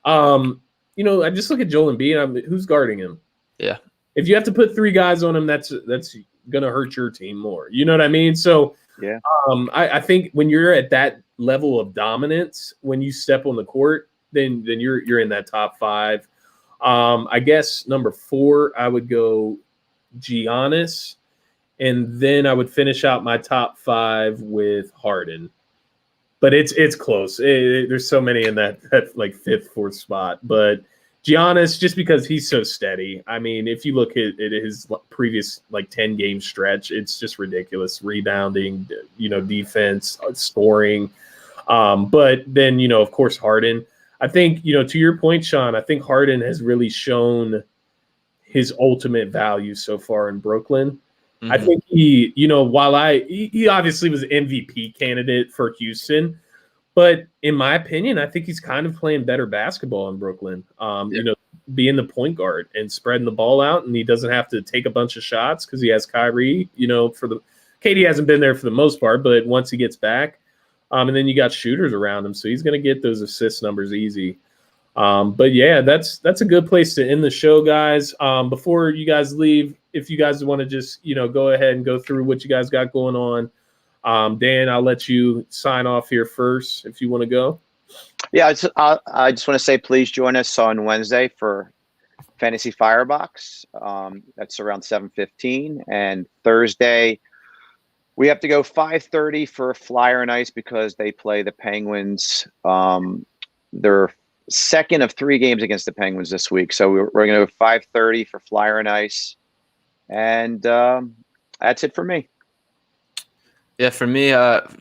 [SPEAKER 1] I just look at Joel Embiid. Who's guarding him?
[SPEAKER 3] Yeah.
[SPEAKER 1] If you have to put 3 guys on him, that's gonna hurt your team more. You know what I mean? So
[SPEAKER 2] yeah.
[SPEAKER 1] I think when you're at that level of dominance, when you step on the court, then you're in that top 5. I guess number 4, I would go Giannis. And then I would finish out my top 5 with Harden, but it's close. There's so many in that like 5th, 4th spot. But Giannis, just because he's so steady. I mean, if you look at his previous 10-game stretch, it's just ridiculous. Rebounding, defense, scoring. But then of course Harden. I think to your point, Sean. I think Harden has really shown his ultimate value so far in Brooklyn. I think he obviously was an MVP candidate for Houston, but in my opinion, I think he's kind of playing better basketball in Brooklyn. Being the point guard and spreading the ball out, and he doesn't have to take a bunch of shots because he has Kyrie. KD hasn't been there for the most part, but once he gets back, and then you got shooters around him, so he's going to get those assist numbers easy. But yeah, that's a good place to end the show, guys. Before you guys leave, if you guys want to just, go ahead and go through what you guys got going on. Dan, I'll let you sign off here first if you want to go.
[SPEAKER 2] Yeah, I just want to say, please join us on Wednesday for Fantasy Firebox. That's around 7:15, and Thursday we have to go 5:30 for Flyer and Ice because they play the Penguins. They're second of 3 games against the Penguins this week, so we're going to go 5:30 for Flyer and Ice, and that's it for me.
[SPEAKER 3] Yeah, for me,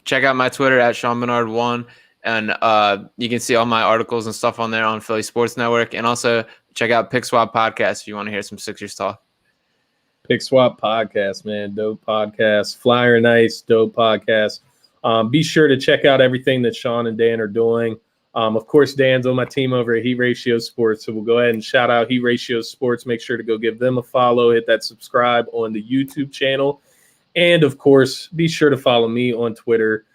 [SPEAKER 3] check out my Twitter at SeanBernard1, and you can see all my articles and stuff on there on Philly Sports Network, and also check out Pick Swap Podcast if you want to hear some Sixers talk.
[SPEAKER 1] Pick Swap Podcast, man. Dope podcast. Flyer and Ice, dope podcast. Be sure to check out everything that Sean and Dan are doing. Of course, Dan's on my team over at Heat Ratio Sports, so we'll go ahead and shout out Heat Ratio Sports. Make sure to go give them a follow. Hit that subscribe on the YouTube channel. And, of course, be sure to follow me on Twitter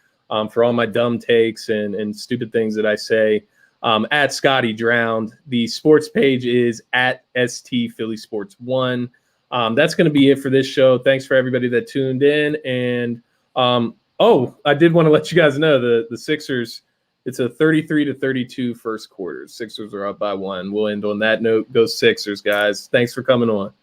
[SPEAKER 1] for all my dumb takes and stupid things that I say. At Scotty Drowned. The sports page is at ST Philly Sports 1. That's going to be it for this show. Thanks for everybody that tuned in. And, I did want to let you guys know the Sixers, it's a 33-32 first quarter. Sixers are up by 1. We'll end on that note. Go Sixers, guys. Thanks for coming on.